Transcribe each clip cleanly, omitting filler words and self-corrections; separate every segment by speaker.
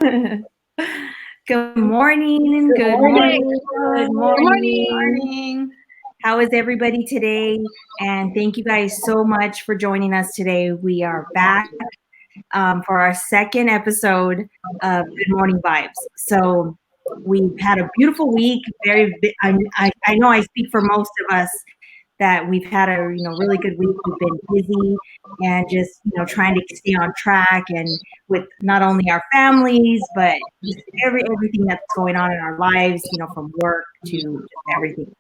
Speaker 1: Good morning,
Speaker 2: Good
Speaker 1: good
Speaker 2: morning.
Speaker 1: morning, good
Speaker 2: Good
Speaker 1: morning.
Speaker 2: morning.
Speaker 1: How is everybody today? And thank you guys so much for joining us today. We are back for our second episode of Good Morning Vibes. So we've had a beautiful week. I know I speak for most of us that we've had a really good week. We've been busy and just trying to stay on track and with not only our families but just everything that's going on in our lives. From work to just everything.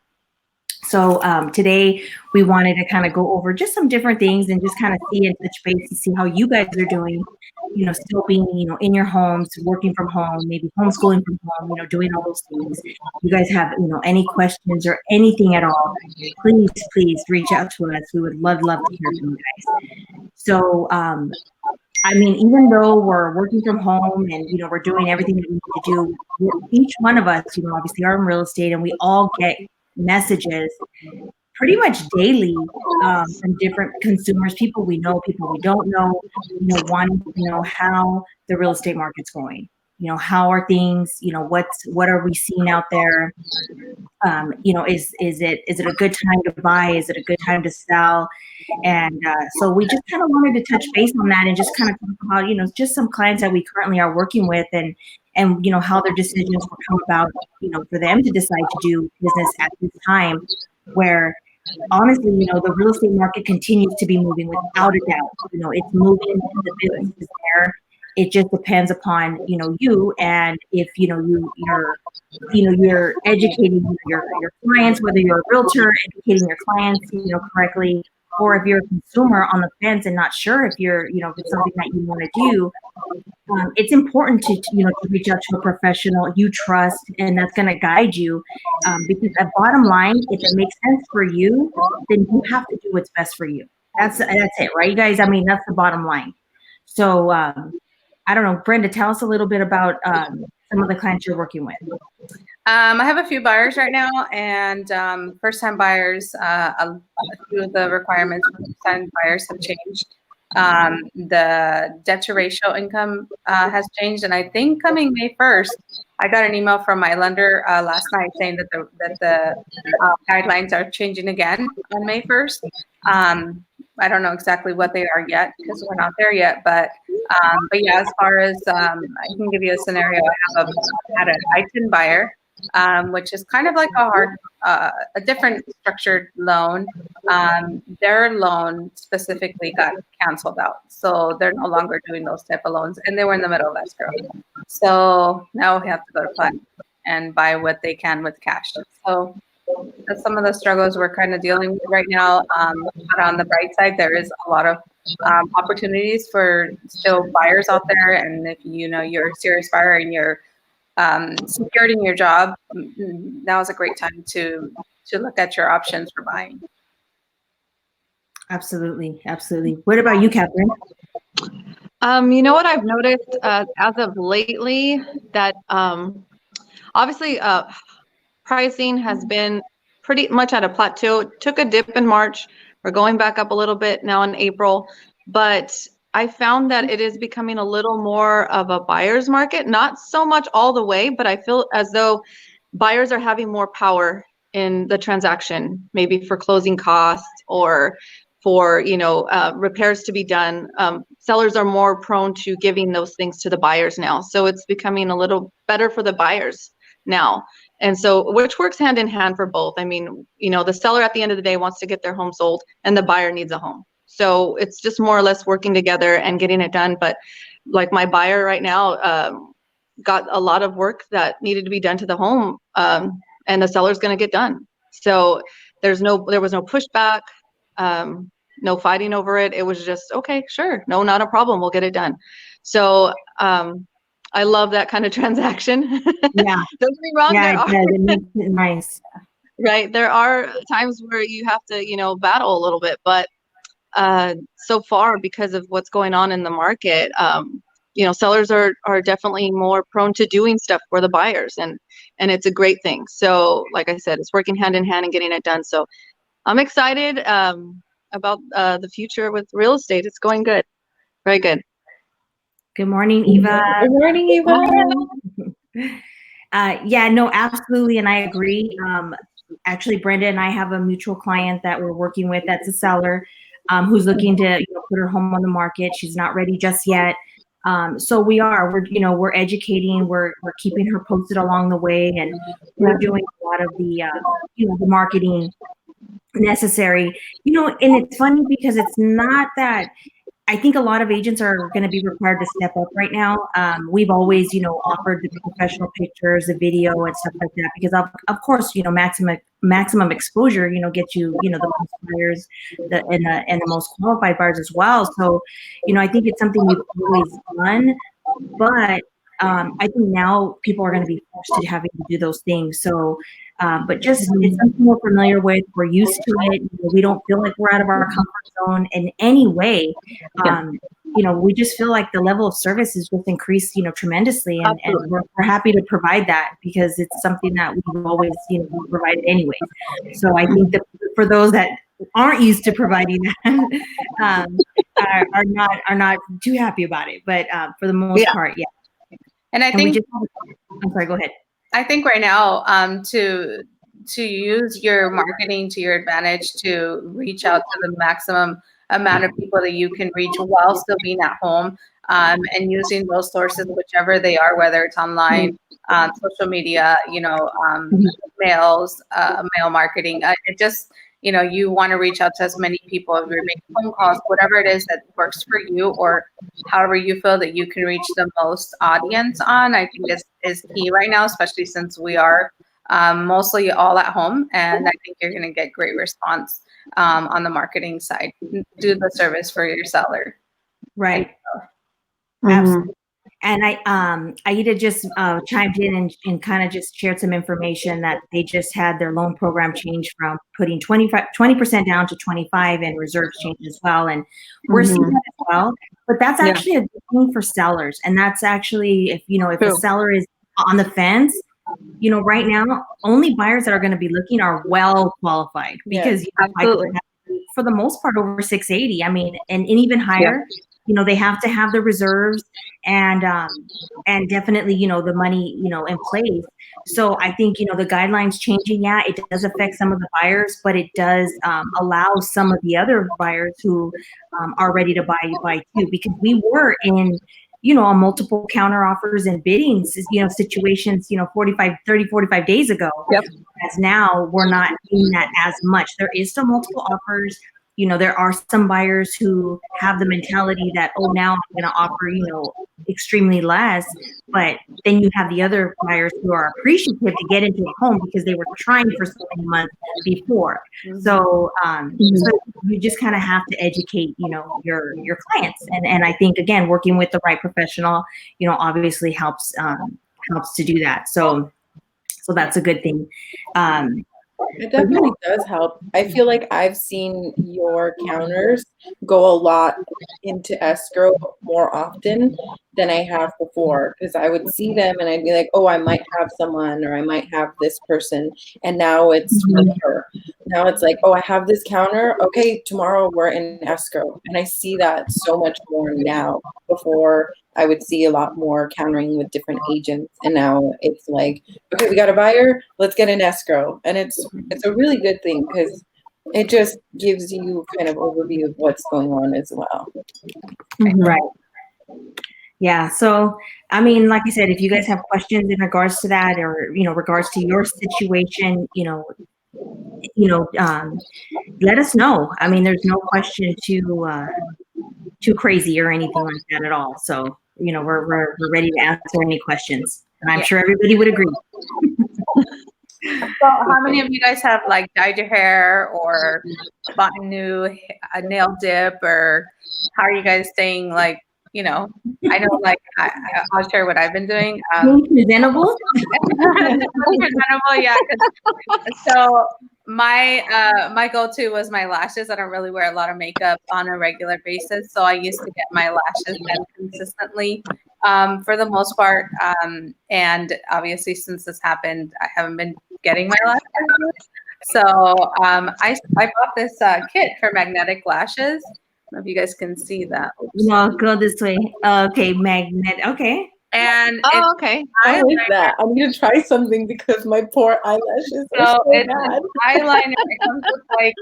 Speaker 1: So today we wanted to kind of go over just some different things and just kind of see and touch base and see how you guys are doing. Still being in your homes, working from home, maybe homeschooling from home. Doing all those things. If you guys have any questions or anything at all, please reach out to us. We would love to hear from you guys. So I mean, even though we're working from home and we're doing everything that we need to do, each one of us, obviously are in real estate, and we all get messages pretty much daily from different consumers, people we know, people we don't know, wanting to know how the real estate market's going. How are things? What are we seeing out there? Is it a good time to buy? Is it a good time to sell? And so we just kind of wanted to touch base on that and just kind of talk about just some clients that we currently are working with and how their decisions will come about for them to decide to do business at this time where honestly, the real estate market continues to be moving without a doubt. It's moving, the business is there. It just depends upon, you and if, you're educating your clients, whether you're a realtor, educating your clients, correctly, or if you're a consumer on the fence and not sure if if it's something that you want to do. It's important to reach out to a professional you trust and that's going to guide you, because at bottom line, if it makes sense for you, then you have to do what's best for you. That's it, right, you guys? I mean, that's the bottom line. So I don't know, Brenda, tell us a little bit about some of the clients you're working with.
Speaker 2: I have a few buyers right now, and first-time buyers. A few of the requirements for first-time buyers have changed. The debt to ratio income has changed, and I think coming May 1st, I got an email from my lender last night saying that the guidelines are changing again on May 1st. I don't know exactly what they are yet because we're not there yet, but yeah, as far as I can give you a scenario. I had an I-10 buyer, which is kind of like a different structured loan. Their loan specifically got canceled out, so they're no longer doing those type of loans, and they were in the middle of escrow. So now we have to go to Platinum and buy what they can with cash. So that's some of the struggles we're kind of dealing with right now. But on the bright side, there is a lot of opportunities for still buyers out there, and if you're a serious buyer and you're secured in your job, now is a great time to look at your options for buying.
Speaker 1: Absolutely. What about you, Catherine?
Speaker 3: You know what I've noticed as of lately that obviously pricing has been pretty much at a plateau. It took a dip in March. We're going back up a little bit now in April, but I found that it is becoming a little more of a buyer's market, not so much all the way, but I feel as though buyers are having more power in the transaction, maybe for closing costs or for repairs to be done. Sellers are more prone to giving those things to the buyers now, so it's becoming a little better for the buyers now. And so, which works hand in hand for both. I mean, the seller at the end of the day wants to get their home sold and the buyer needs a home. So it's just more or less working together and getting it done. But like my buyer right now got a lot of work that needed to be done to the home, and the seller's going to get done. So there was no pushback, no fighting over it. It was just, okay, sure, no, not a problem. We'll get it done. So I love that kind of transaction.
Speaker 1: Yeah.
Speaker 3: Don't get me wrong.
Speaker 1: Yeah, it makes it nice.
Speaker 3: Right. There are times where you have to, battle a little bit, but so far, because of what's going on in the market, sellers are definitely more prone to doing stuff for the buyers, and it's a great thing. So like I said, it's working hand in hand and getting it done. So I'm excited about the future with real estate. It's going good. Very good.
Speaker 1: Good morning, Eva.
Speaker 4: Good morning, Eva.
Speaker 1: Yeah, no, absolutely, and I agree. Actually, Brenda and I have a mutual client that we're working with that's a seller who's looking to put her home on the market. She's not ready just yet. So we're educating, we're keeping her posted along the way, and we're doing a lot of the the marketing necessary. And it's funny because it's not that. I think a lot of agents are going to be required to step up right now. We've always, offered the professional pictures, the video, and stuff like that because, of course, maximum exposure, gets you, the most buyers, and the most qualified buyers as well. So, I think it's something we've always done, but I think now people are going to be forced to having to do those things. So, but just it's something we're familiar with. We're used to it. We don't feel like we're out of our comfort zone in any way. We just feel like the level of service has just increased, tremendously, and we're happy to provide that because it's something that we've always, provided anyways. So I think that for those that aren't used to providing that, are not too happy about it. But for the most part, yeah.
Speaker 2: And I think
Speaker 1: I'm sorry. Go ahead.
Speaker 2: I think right now, to use your marketing to your advantage to reach out to the maximum amount of people that you can reach while still being at home, and using those sources, whichever they are, whether it's online, social media, mails, mail marketing. It just, you want to reach out to as many people. If you're making phone calls, whatever it is that works for you, or however you feel that you can reach the most audience on, I think is key right now, especially since we are mostly all at home. And I think you're going to get great response on the marketing side. Do the service for your seller.
Speaker 1: Right. Absolutely. And Aida just chimed in and kind of just shared some information that they just had their loan program change from putting 20% down to 25, and reserves change as well. And we're seeing that as well. But that's actually a good thing for sellers. And that's actually, if a seller is on the fence, right now, only buyers that are going to be looking are well qualified because for the most part over 680. I mean, and even higher. They have to have the reserves and definitely, the money, in place. So I think, the guidelines changing, it does affect some of the buyers, but it does allow some of the other buyers who are ready to buy too, because we were in, on multiple counter offers and biddings, situations, 45 days ago.
Speaker 3: Yep.
Speaker 1: As now we're not doing that as much. There is still multiple offers. There are some buyers who have the mentality that, now I'm going to offer, extremely less. But then you have the other buyers who are appreciative to get into a home because they were trying for so many months before. So, so you just kind of have to educate, your clients. And I think, again, working with the right professional, obviously helps to do that. So that's a good thing.
Speaker 4: It definitely does help. I feel like I've seen your counters go a lot into escrow more often than I have before, because I would see them and I'd be like, oh, I might have someone, or I might have this person. And now it's for her. Now it's like, oh, I have this counter. Okay, tomorrow we're in escrow. And I see that so much more now. Before, I would see a lot more countering with different agents. And now it's like, okay, we got a buyer, let's get an escrow. And it's a really good thing because it just gives you kind of overview of what's going on as well.
Speaker 1: Right. Yeah. So, I mean, like I said, if you guys have questions in regards to that, or, regards to your situation, let us know. I mean, there's no question too crazy or anything like that at all. So, we're ready to answer any questions, and I'm sure everybody would agree.
Speaker 2: So how many of you guys have dyed your hair or bought a new nail dip, or how are you guys staying I know I'll share what I've been doing.
Speaker 1: Presentable?
Speaker 2: Presentable, yeah. So my go-to was my lashes. I don't really wear a lot of makeup on a regular basis, so I used to get my lashes done consistently. For the most part, and obviously since this happened, I haven't been getting my lashes. So I bought this kit for magnetic lashes, know if you guys can see that. Oops.
Speaker 1: No, go this way. Okay, magnet. Okay.
Speaker 2: And
Speaker 3: Oh, okay.
Speaker 4: How is
Speaker 2: eyeliner.
Speaker 4: that? I'm gonna try something because my poor eyelashes are
Speaker 2: So
Speaker 4: so
Speaker 2: it's
Speaker 4: bad.
Speaker 2: an eyeliner. It comes with like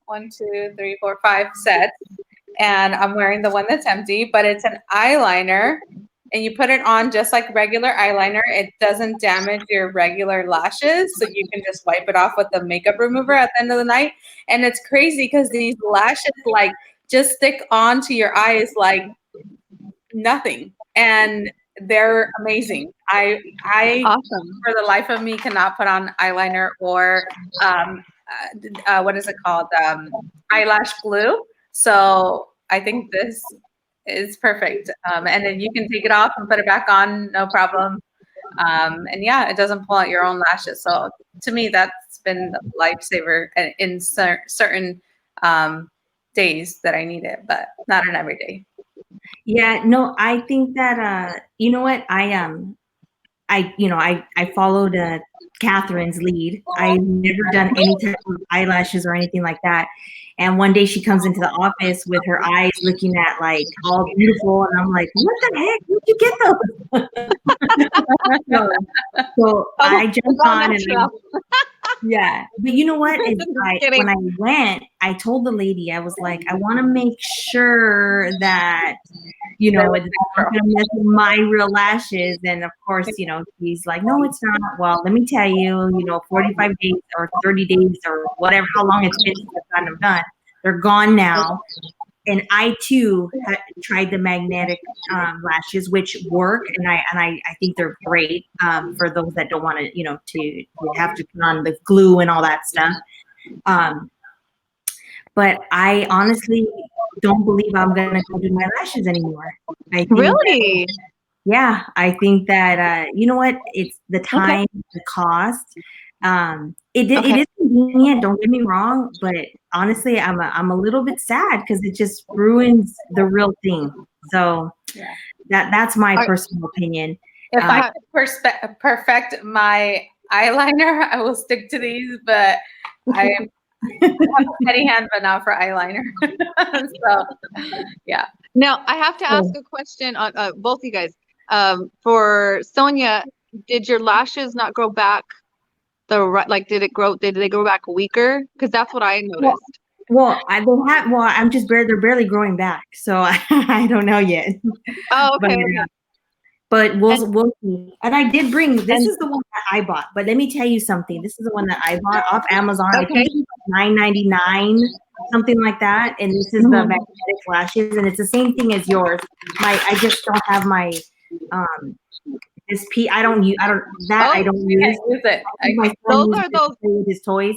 Speaker 2: 1, 2, 3, 4, 5 sets. And I'm wearing the one that's empty, but it's an eyeliner. And you put it on just like regular eyeliner. It doesn't damage your regular lashes. So you can just wipe it off with the makeup remover at the end of the night. And it's crazy because these lashes like just stick onto your eyes like nothing. And they're amazing. I
Speaker 3: Awesome.
Speaker 2: for the life of me cannot put on eyeliner or what is it called, eyelash glue. So I think this is perfect, and then you can take it off and put it back on, no problem. And yeah, it doesn't pull out your own lashes. So to me, that's been a lifesaver in certain days that I need it, but not in every day.
Speaker 1: Yeah, no, I think that you know what? I followed Catherine's lead. I've never done any type of eyelashes or anything like that. And one day she comes into the office with her eyes looking at like all beautiful, and I'm like, "What the heck? Where'd you get those?" so I jumped on and yeah, but you know what? When I went, I told the lady, I was like, I want to make sure that it's not gonna mess with my real lashes. And of course, he's like, no, it's not. Well, let me tell you, 45 days or 30 days or whatever, how long it's been since I've gotten them done. They're gone now. And I too had tried the magnetic lashes, which work, and I think they're great for those that don't want to have to put on the glue and all that stuff. But I honestly don't believe I'm gonna go do my lashes anymore. I think
Speaker 3: Really?
Speaker 1: yeah, I think that you know what? It's the time, the cost. It is convenient. Don't get me wrong, but honestly, I'm a little bit sad because it just ruins the real thing. So that's my personal opinion.
Speaker 2: If I could perfect my eyeliner, I will stick to these. But I have a steady hand, but not for eyeliner. So, yeah.
Speaker 3: Now I have to ask a question on both you guys. For Sonia, did your lashes not grow back did they grow back weaker? Because that's what I noticed.
Speaker 1: Well, I'm just they're barely growing back, so I don't know yet.
Speaker 3: Oh, okay.
Speaker 1: But we'll see. And I did bring this is the one that I bought. But let me tell you something. This is the one that I bought off Amazon. I think it's $9.99, something like that. And this is the magnetic lashes, and it's the same thing as yours. I just don't have my this I don't use I don't use
Speaker 2: it.
Speaker 1: My son uses it to play with his toys,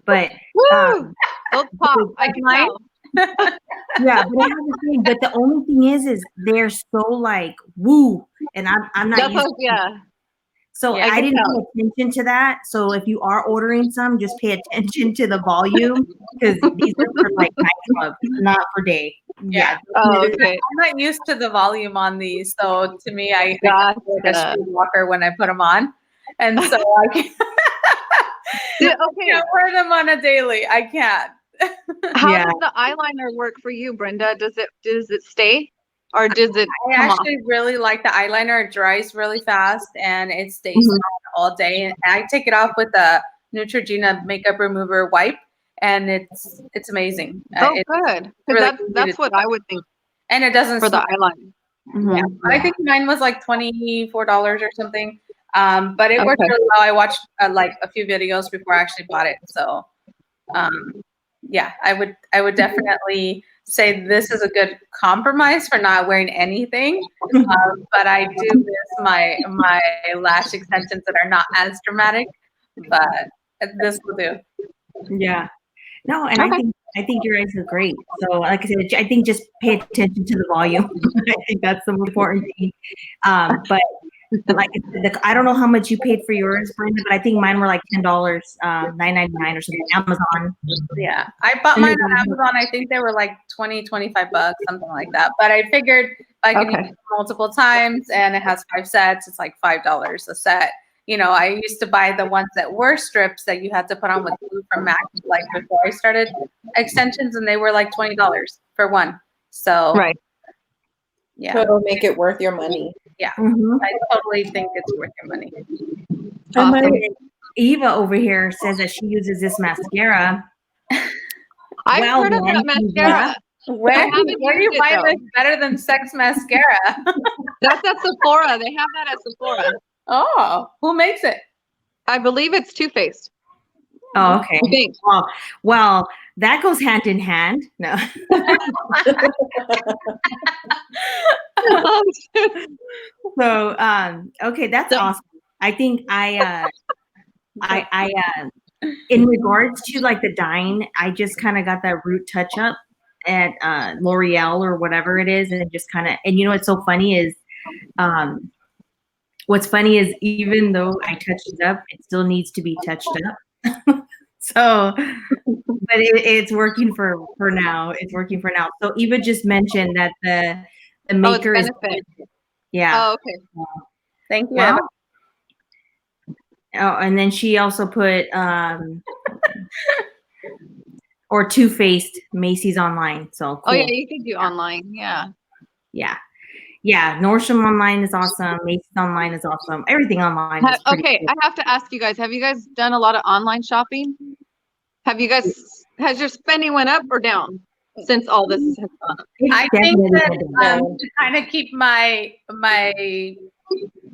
Speaker 1: but
Speaker 3: those pop. I can
Speaker 2: mine.
Speaker 1: Yeah, but I have the thing. But the only thing is they're so like woo, and I'm not used to it. So I didn't pay attention to that. So if you are ordering some, just pay attention to the volume because these are for like nightclubs, not for day. Yeah.
Speaker 3: Oh, okay.
Speaker 2: I'm not used to the volume on these, so to me, I got like a streetwalker when I put them on, and so I can't, can't wear them on a daily. I can't.
Speaker 3: How does the eyeliner work for you, Brenda? Does it stay, or does it?
Speaker 2: I actually really like the eyeliner. It dries really fast and it stays on all day. And I take it off with a Neutrogena makeup remover wipe, and it's amazing.
Speaker 3: Oh, good. Because that's what I would think.
Speaker 2: And it doesn't
Speaker 3: for the eyeliner.
Speaker 2: Yeah, I think mine was like $24 or something. But it worked really well. I watched like a few videos before I actually bought it. So, yeah, I would definitely say this is a good compromise for not wearing anything. But I do miss my lash extensions that are not as dramatic. But this will do.
Speaker 1: Yeah. No, and I think your eyes are great. So, like I said, I think just pay attention to the volume. I think that's the most important thing. But like I don't know how much you paid for yours, Brenda, but I think mine were like $10, $9.99 or something. Amazon.
Speaker 2: Yeah, I bought mine on Amazon. I think they were like $20, $25, something like that. But I figured I could use it multiple times, and it has 5 sets. It's like $5 a set. I used to buy the ones that were strips that you had to put on with glue from Max, like before I started extensions, and they were like $20. for one. So
Speaker 3: Right.
Speaker 2: yeah,
Speaker 4: So it'll make it worth your money.
Speaker 1: Mhm.
Speaker 2: I totally think it's worth your money.
Speaker 4: I might-
Speaker 3: Awesome.
Speaker 1: Eva over here says that she uses this mascara.
Speaker 3: I've
Speaker 1: Well
Speaker 3: heard of
Speaker 1: done,
Speaker 3: that
Speaker 1: Eva.
Speaker 3: mascara.
Speaker 2: Where,
Speaker 3: haven't
Speaker 2: where do you
Speaker 3: used it,
Speaker 2: find
Speaker 3: though.
Speaker 2: this better than Sex Mascara?
Speaker 3: That's at Sephora. They have that at Sephora.
Speaker 2: Oh, who makes it?
Speaker 3: I believe it's Too Faced.
Speaker 1: Oh, okay.
Speaker 3: I think.
Speaker 1: Well, that goes hand in hand. No. So, okay, that's
Speaker 3: So-
Speaker 1: awesome. I think in regards to like the dyeing, I just kind of got that root touch up at L'Oreal or whatever it is, and just kind of, and you know what's so funny is, even though I touched it up, it still needs to be touched up. So, but it's working for now. It's working for now. So Eva just mentioned that the
Speaker 3: Oh, it's
Speaker 1: maker is,
Speaker 3: Benefit.
Speaker 1: yeah.
Speaker 3: Oh, okay.
Speaker 2: Thank you.
Speaker 1: Wow.
Speaker 2: Eva.
Speaker 1: Oh, and then she also put or Too Faced Macy's online. So cool.
Speaker 3: Oh, yeah, you can do online. Yeah.
Speaker 1: Yeah. Nordstrom online is awesome. Macy's online is awesome. Everything online is pretty
Speaker 3: Okay,
Speaker 1: cool.
Speaker 3: I have to ask you guys, have you guys done a lot of online shopping? Has your spending went up or down since all this has gone on?
Speaker 1: It's
Speaker 2: I think
Speaker 1: definitely
Speaker 2: that
Speaker 1: different.
Speaker 2: to kind of keep my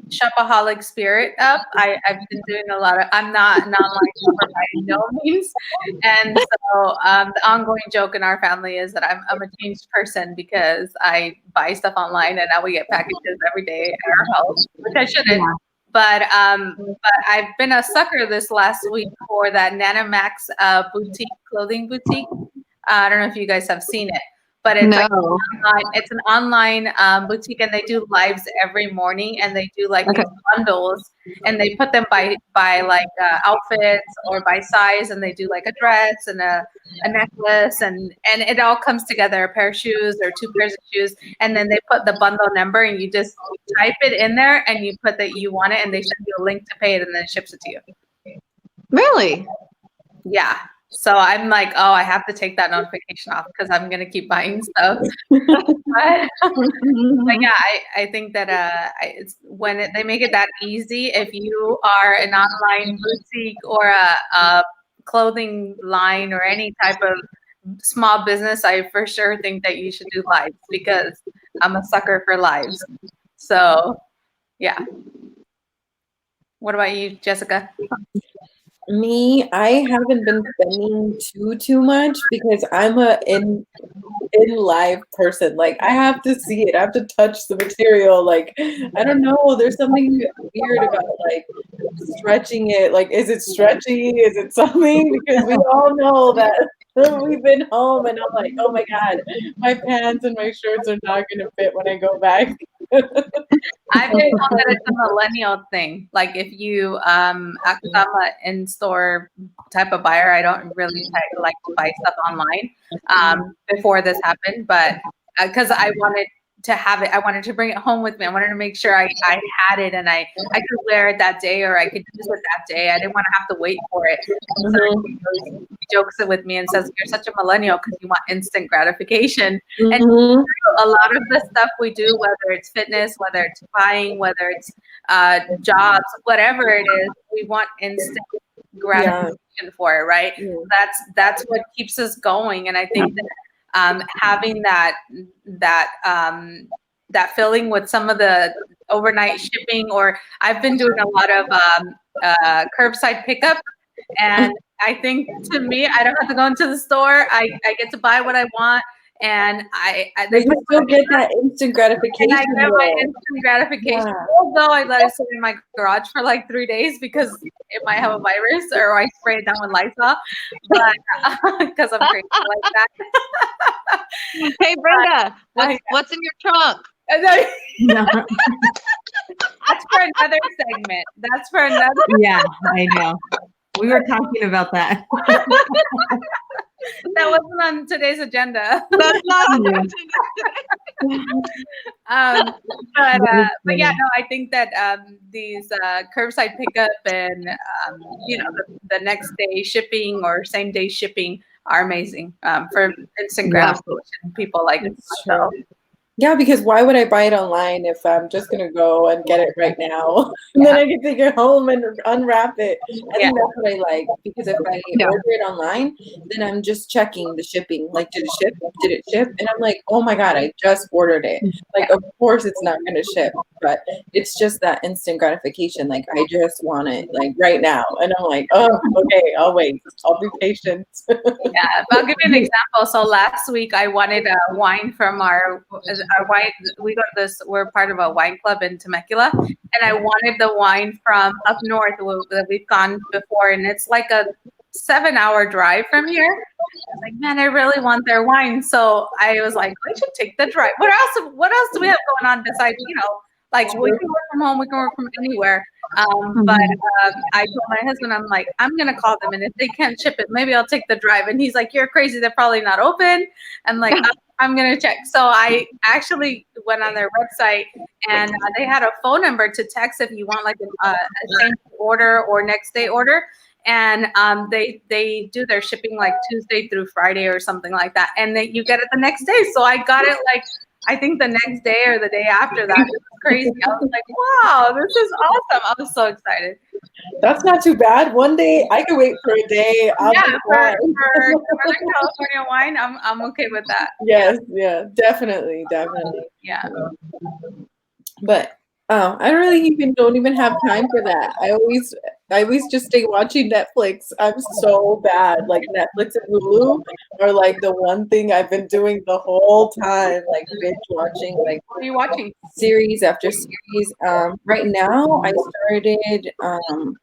Speaker 2: shopaholic spirit up, I've been doing a lot of. I'm not an online shopper by no means, and so the ongoing joke in our family is that I'm a changed person because I buy stuff online and now we get packages every day at our house, which I shouldn't.
Speaker 1: Yeah.
Speaker 2: But I've been a sucker this last week for that Nanomax clothing boutique. I don't know if you guys have seen it, but it's like
Speaker 3: No.
Speaker 2: it's an online boutique, and they do lives every morning, and they do like
Speaker 3: Okay.
Speaker 2: these bundles, and they put them by like outfits or by size, and they do like a dress and a necklace, and it all comes together, a pair of shoes or two pairs of shoes, and then they put the bundle number, and you just type it in there, and you put that you want it, and they send you a link to pay it, and then it ships it to you.
Speaker 3: Really?
Speaker 2: Yeah. So I'm like, oh, I have to take that notification off because I'm gonna keep buying stuff. but yeah, I think that it's when they make it that easy. If you are an online boutique or a clothing line or any type of small business, I for sure think that you should do lives because I'm a sucker for lives. So yeah. What about you, Jessica?
Speaker 4: Me, I haven't been spending too much because I'm a in live person. Like I have to see it. I have to touch the material. Like I don't know. There's something weird about like stretching it. Like is it stretchy? Is it something? Because we all know that we've been home and I'm like, oh my God, my pants and my shirts are not gonna fit when I go back.
Speaker 2: I've been told that it's a millennial thing. Like if you, I'm an in-store type of buyer. I don't really like to buy stuff online before this happened, but because I wanted to have it, I wanted to bring it home with me. I wanted to make sure I had it and I could wear it that day or I could use it that day. I didn't want to have to wait for it. And so he jokes it with me and says, "You're such a millennial because you want instant gratification." And a lot of the stuff we do, whether it's fitness, whether it's buying, whether it's jobs, whatever it is, we want instant gratification for it, right? That's what keeps us going. And I think that having that feeling with some of the overnight shipping, or I've been doing a lot of curbside pickup, and I think to me, I don't have to go into the store. I get to buy what I want. And
Speaker 4: But you still get that instant gratification.
Speaker 2: And I get my instant gratification, although I let it sit in my garage for like 3 days because it might have a virus, or I spray it down with Lysol, but because I'm crazy like that.
Speaker 3: Hey, Brenda, what's in your trunk?
Speaker 2: That's for another segment. That's for another.
Speaker 1: Yeah, I know. We were talking about that.
Speaker 2: That wasn't on today's agenda.
Speaker 3: That's not on the
Speaker 2: but yeah, no, I think that these curbside pickup and the next day shipping or same day shipping are amazing for instant gratification. People like myself.
Speaker 4: Yeah, because why would I buy it online if I'm just gonna go and get it right now, and then I can take it home and unwrap it? I think that's what I like, because if I order it online, then I'm just checking the shipping. Like, did it ship? Did it ship? And I'm like, oh my god, I just ordered it. Like, of course it's not gonna ship, but it's just that instant gratification. Like, I just want it like right now, and I'm like, oh, okay, I'll wait. I'll be patient.
Speaker 2: Yeah, I'll give you an example. So last week I wanted a wine from our wine. We go to this. We're part of a wine club in Temecula, and I wanted the wine from up north that we've gone before, and it's like a 7-hour drive from here. I was like, man, I really want their wine. So I was like, I should take the drive. What else do we have going on besides, like we can work from home, we can work from anywhere. But I told my husband, I'm like, I'm gonna call them, and if they can't ship it, maybe I'll take the drive. And he's like, you're crazy, they're probably not open. I'm like, I'm gonna check. So I actually went on their website, and they had a phone number to text if you want like a same order or next day order. And they do their shipping like Tuesday through Friday or something like that, and then you get it the next day. So I got it like, I think the next day or the day after that. It was crazy. I was like, wow, this is awesome. I was so excited.
Speaker 4: That's not too bad. One day I could wait for a day.
Speaker 2: For Northern California wine, I'm okay with that.
Speaker 4: Yes, yeah, definitely.
Speaker 2: Yeah.
Speaker 4: But I don't even have time for that. I always just stay watching Netflix. I'm so bad. Like, Netflix and Hulu are like the one thing I've been doing the whole time, like binge watching. Like,
Speaker 2: what are you watching?
Speaker 4: Series after series. Right now I started on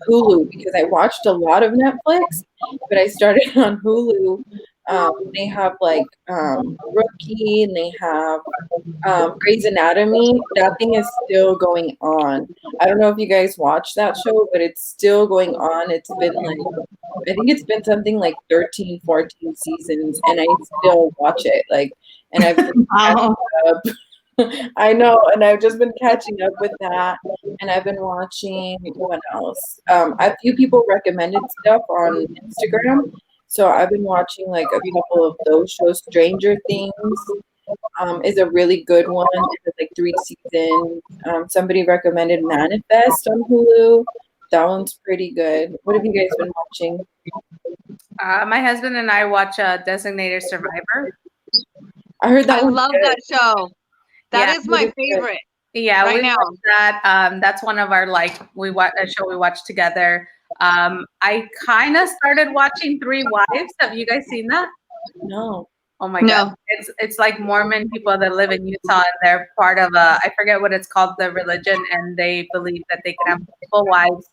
Speaker 4: Hulu because I watched a lot of Netflix, but I started on Hulu. They have like Rookie, and they have Grey's Anatomy. That thing is still going on. I don't know if you guys watch that show, but it's still going on. It's been like, I think it's been something like 13, 14 seasons, and I still watch it. Like, and I've been catching up. I know, and I've just been catching up with that, and I've been watching, what else? A few people recommended stuff on Instagram, so I've been watching like a couple of those shows. Stranger Things is a really good one. It's like 3 seasons. Somebody recommended Manifest on Hulu. That one's pretty good. What have you guys been watching?
Speaker 2: My husband and I watch Designated Survivor.
Speaker 4: I heard that.
Speaker 3: I love that show. That is my favorite.
Speaker 2: Yeah,
Speaker 3: right
Speaker 2: we
Speaker 3: now.
Speaker 2: watch that. That's one of our a show we watch together. I kind of started watching 3 Wives. Have you guys seen that?
Speaker 4: No.
Speaker 2: Oh my God. It's like Mormon people that live in Utah, and they're part of I forget what it's called, the religion, and they believe that they can have multiple wives.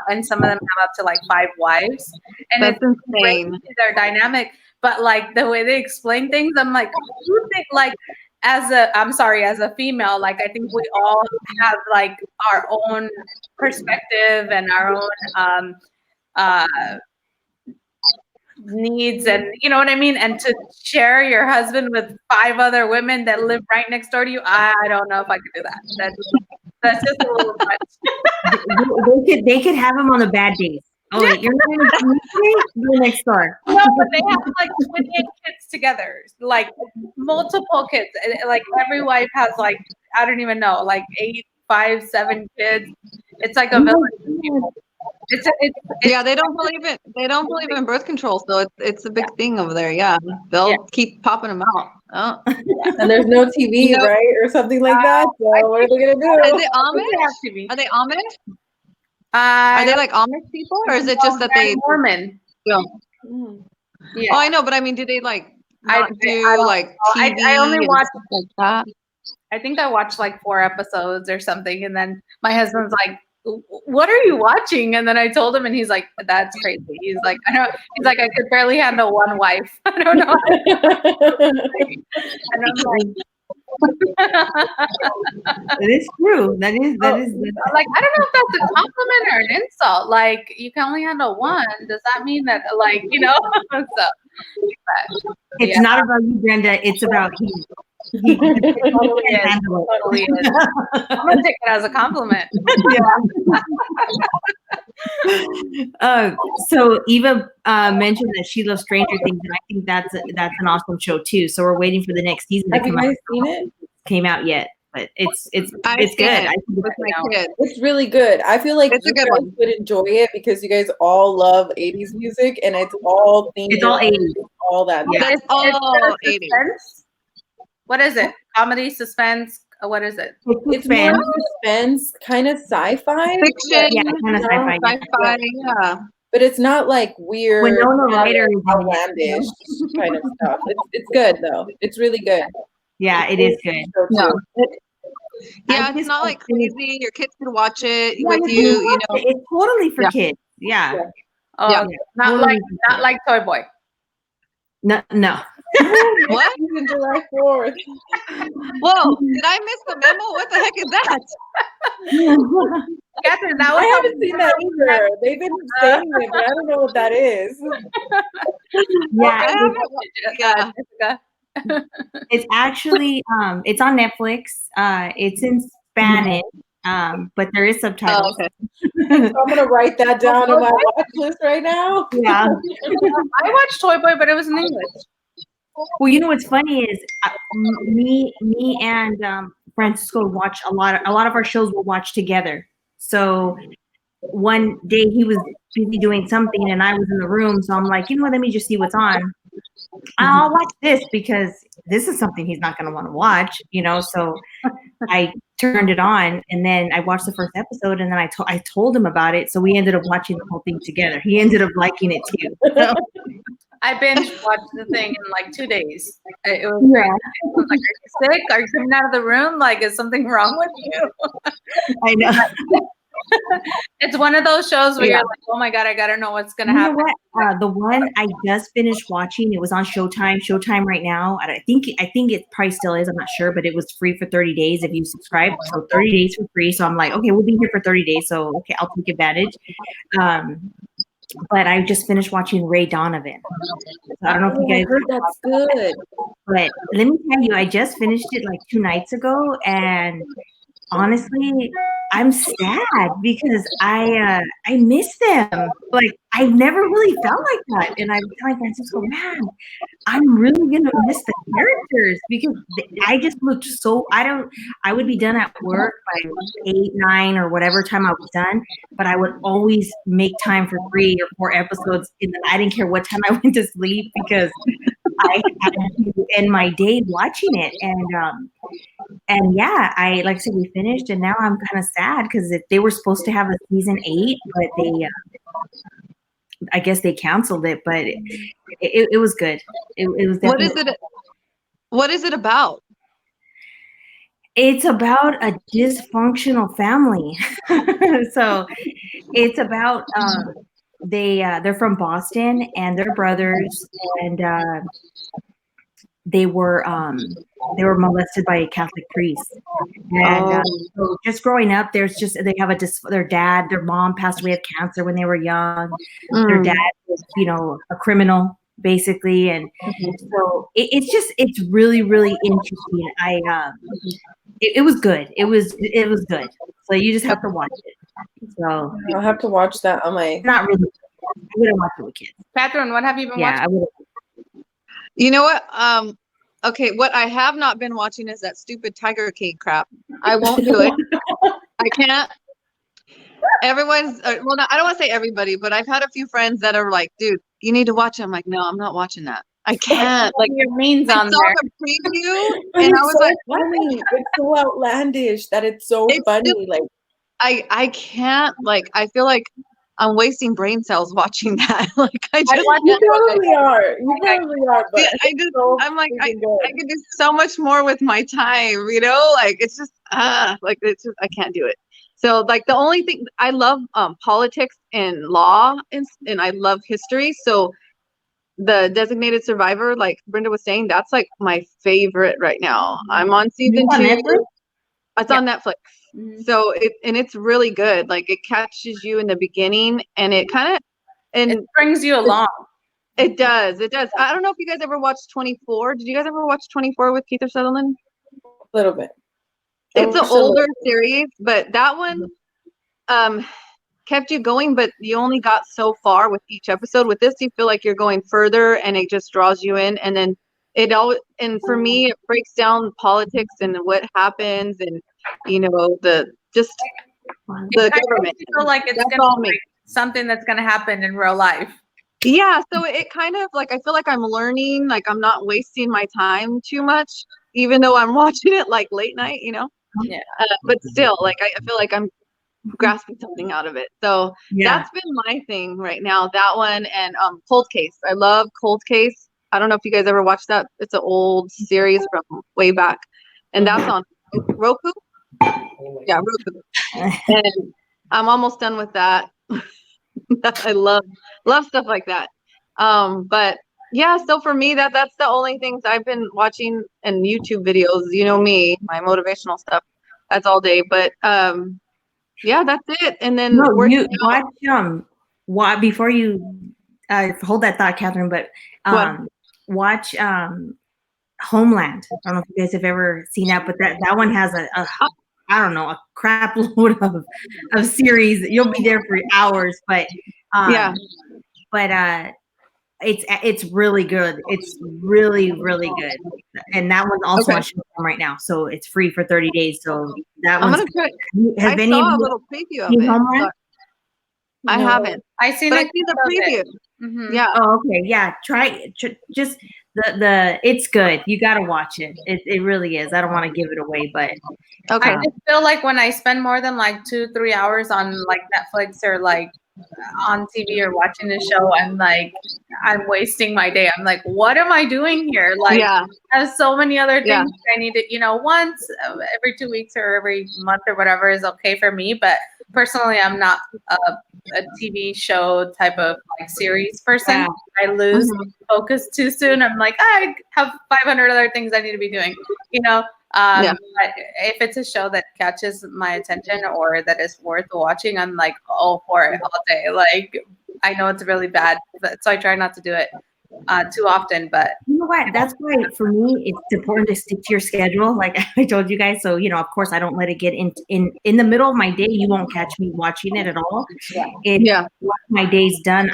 Speaker 2: And some of them have up to like 5 wives. And
Speaker 3: that's insane.
Speaker 2: Their dynamic, but like the way they explain things, I'm like, you think like as a female, like I think we all have like our own perspective and our own needs, and you know what I mean, and to share your husband with 5 other women that live right next door to you, I don't know if I could do that. That's just a little much.
Speaker 1: They could have him on the bad days. Oh, wait, you're not going to go next door.
Speaker 2: No, but they have like 28 kids together, like multiple kids. Like every wife has like, I don't even know, like 8, 5, 7 kids. It's like a village of people. It's
Speaker 3: yeah, they don't believe it. They don't believe in birth control, so it's a big thing over there. Yeah, they'll keep popping them out. Oh.
Speaker 4: And there's no TV, right, or something like that. So what are they gonna do?
Speaker 3: Are they Amish? Are they Amish? Are they like Amish people, or is it just that they
Speaker 2: Mormon?
Speaker 3: Yeah.
Speaker 2: Yeah.
Speaker 3: Oh, I know, but I mean, do they like not TV?
Speaker 2: I only watch
Speaker 3: like that.
Speaker 2: I think I watched like 4 episodes or something, and then my husband's like, what are you watching? And then I told him, and he's like, that's crazy. He's like, I don't. He's like, I could barely handle 1 wife. I don't know. And I'm like,
Speaker 1: It is true. That is
Speaker 2: like, I don't know if that's a compliment or an insult. Like, you can only handle 1. Does that mean that, like, you know? So,
Speaker 1: it's not about you, Brenda. It's about you.
Speaker 2: Totally is. I'm gonna take it as a compliment.
Speaker 1: So Eva mentioned that she loves Stranger Things, and I think that's an awesome show too. So we're waiting for the next season to
Speaker 4: Have you
Speaker 1: come out.
Speaker 4: guys seen it?
Speaker 1: Came out yet, but it's
Speaker 3: I've
Speaker 1: good.
Speaker 3: seen it
Speaker 1: I think
Speaker 3: with my kids.
Speaker 4: It's really good. I feel like
Speaker 3: It's a
Speaker 4: you
Speaker 3: good
Speaker 4: guys
Speaker 3: one.
Speaker 4: would enjoy it because you guys all love 80s music and it's all themed
Speaker 1: It's all
Speaker 4: around
Speaker 1: 80s.
Speaker 4: all that.
Speaker 1: Yeah.
Speaker 3: It's all 80s.
Speaker 2: Suspense? What is it? Comedy, suspense? What is it?
Speaker 4: It's more suspense, kind of sci-fi.
Speaker 3: Fiction,
Speaker 1: Yeah, kind of sci-fi.
Speaker 3: sci-fi, yeah.
Speaker 4: But it's not like weird,
Speaker 1: Winona Ryder is in it,
Speaker 4: outlandish kind of stuff. It's good though. It's really good.
Speaker 1: Yeah, it is good.
Speaker 4: So
Speaker 3: No.
Speaker 4: too.
Speaker 3: Yeah,
Speaker 1: I
Speaker 3: it's
Speaker 1: just
Speaker 3: not like
Speaker 1: finished-
Speaker 3: crazy. Your kids can watch it
Speaker 1: Yeah,
Speaker 3: with
Speaker 1: you
Speaker 3: you,
Speaker 1: can
Speaker 3: you
Speaker 1: watch
Speaker 3: know.
Speaker 1: it. It's totally for
Speaker 3: Yeah.
Speaker 1: kids. Yeah.
Speaker 2: Oh,
Speaker 3: Yeah.
Speaker 2: not
Speaker 1: Totally
Speaker 2: like Toy Boy.
Speaker 1: No.
Speaker 3: What?
Speaker 4: Season July 4th.
Speaker 3: Whoa, did I miss the memo? What the heck is that?
Speaker 2: Catherine, that was
Speaker 4: I haven't seen that either. They've been saying it, but I don't know what that is.
Speaker 1: Yeah,
Speaker 3: I haven't, yeah.
Speaker 2: Jessica.
Speaker 1: it's actually it's on Netflix. It's in Spanish, but there is subtitles.
Speaker 3: Oh, okay.
Speaker 4: So I'm gonna write that down on my watch list right now.
Speaker 1: Yeah.
Speaker 2: I watched Toy Boy, but it was in English.
Speaker 1: Well, you know what's funny is me and Francisco watch a lot of our shows we'll watch together. So one day he was busy doing something and I was in the room, so I'm like, you know what, let me just see what's on. I'll watch this because this is something he's not going to want to watch, you know. So I turned it on and then I watched the first episode and then I told him about it. So we ended up watching the whole thing together. He ended up liking it too. So,
Speaker 2: I binge watched the thing in like 2 days. It was great. I was like, are you sick? Are you coming out of the room? Like, is something wrong with you?
Speaker 1: I know.
Speaker 2: It's one of those shows where
Speaker 1: Yeah.
Speaker 2: you're like, oh my God, I gotta know what's gonna
Speaker 1: You know
Speaker 2: happen.
Speaker 1: what? The one I just finished watching, it was on Showtime right now. I think it probably still is. I'm not sure, but it was free for 30 days if you subscribe. So 30 days for free. So I'm like, okay, we'll be here for 30 days. So okay, I'll take advantage. But I just finished watching Ray Donovan. So I don't know if you
Speaker 4: I
Speaker 1: guys
Speaker 4: heard that's good.
Speaker 1: but let me tell you, I just finished it like 2 nights ago, and honestly, I'm sad because I miss them. Like I've never really felt like that, and I'm telling Francisco, man, I'm really gonna miss the characters because I just looked so. I would be done at work by 8, 9, or whatever time I was done, but I would always make time for 3 or 4 episodes, and I didn't care what time I went to sleep because I had to end my day watching it, and yeah, like I said, we finished, and now I'm kind of sad because they were supposed to have a season 8, but they, I guess they canceled it. But it was good. It was definitely.
Speaker 3: What is it about?
Speaker 1: It's about a dysfunctional family. So it's about they're from Boston and they're brothers, and they were molested by a Catholic priest. And so just growing up, they have their mom passed away of cancer when they were young. Their dad was, a criminal basically. And so it's really, really interesting. It was good. It was good. So you just have to watch it. So
Speaker 4: I'll have to watch that on my.
Speaker 1: not really. I wouldn't watch it with kids.
Speaker 2: Catherine, what have you been
Speaker 1: Yeah, I
Speaker 2: watching?
Speaker 1: would.
Speaker 3: You know what? Okay, what I have not been watching is that stupid Tiger King crap. I won't do it. I can't. Everyone's well, no, I don't want to say everybody, but I've had a few friends that are like, "Dude, you need to watch it." I'm like, "No, I'm not watching that. I can't." Like,
Speaker 2: Your means
Speaker 3: I
Speaker 2: on
Speaker 3: saw
Speaker 2: there.
Speaker 3: the preview,
Speaker 4: But
Speaker 3: and I
Speaker 4: it's
Speaker 3: was
Speaker 4: so
Speaker 3: like, "What?"
Speaker 4: funny. It's so outlandish that it's so
Speaker 3: It's
Speaker 4: funny.
Speaker 3: stupid.
Speaker 4: Like
Speaker 3: I can't. Like, I feel like I'm wasting brain cells watching that. Like, I just
Speaker 2: watched
Speaker 4: you
Speaker 3: can't do it.
Speaker 4: probably are. You probably are. But
Speaker 3: Yeah,
Speaker 4: it's so
Speaker 3: I'm like, I
Speaker 4: freaking good.
Speaker 3: could do so much more with my time, like it's just, like it's just, I can't do it. So like the only thing I love, politics and law and I love history. So the Designated Survivor, like Brenda was saying, that's like my favorite right now. I'm on season
Speaker 1: It's on
Speaker 3: 2.
Speaker 1: Netflix?
Speaker 3: It's on Netflix.
Speaker 2: Mhm.
Speaker 3: So it's really good. Like it catches you in the beginning and it kind of, and
Speaker 2: It brings you along.
Speaker 3: it does. It does. I don't know if you guys ever watched 24. Did you guys ever watch 24 with Keith Sutherland?
Speaker 4: A little bit.
Speaker 3: It's an older series, but that one, kept you going, but you only got so far with each episode. With this, you feel like you're going further, and it just draws you in. And then and for me, it breaks down politics and what happens, and the government.
Speaker 2: I feel like it's gonna be something that's gonna happen in real life.
Speaker 3: Yeah, so it kind of like, I feel like I'm learning, like I'm not wasting my time too much, even though I'm watching it like late night,
Speaker 2: Yeah.
Speaker 3: But still, like I feel like I'm grasping something out of it. So that's been my thing right now. That one and Cold Case. I love Cold Case. I don't know if you guys ever watched that. It's an old series from way back, and that's on Roku. Yeah, Roku. And I'm almost done with that. I love stuff like that. But yeah, so for me, that's the only things I've been watching, and YouTube videos. You know me, my motivational stuff. That's all day. But yeah, that's it. And then
Speaker 1: you watch before you hold that thought, Catherine. But watch Homeland. I don't know if you guys have ever seen that, but that one has a I don't know, a crap load of series. You'll be there for hours, but it's really good. It's really, really good. And that one's also on Showtime right now, so it's free for 30 days. So that one's
Speaker 3: good. I saw a little preview of it. I haven't.
Speaker 2: I seen
Speaker 3: the preview.
Speaker 2: Mm-hmm.
Speaker 3: Yeah.
Speaker 1: Oh, okay. Yeah. Try just the it's good. You got to watch it. It really is. I don't want to give it away, but
Speaker 3: okay.
Speaker 2: I just feel like when I spend more than like 2-3 hours on like Netflix or like on TV or watching a show, I'm like, I'm wasting my day. I'm like, what am I doing here? Like, I have so many other things I need to, once every 2 weeks or every month or whatever is okay for me. But personally, I'm not a TV show type of like series person. I lose focus too soon. I'm like, I have 500 other things I need to be doing, But if it's a show that catches my attention or that is worth watching, I'm like all for it all day. Like, I know it's really bad, so I try not to do it too often. But
Speaker 1: you know what? That's why for me it's important to stick to your schedule. Like I told you guys. So of course, I don't let it get in the middle of my day. You won't catch me watching it at all. Once my day's done,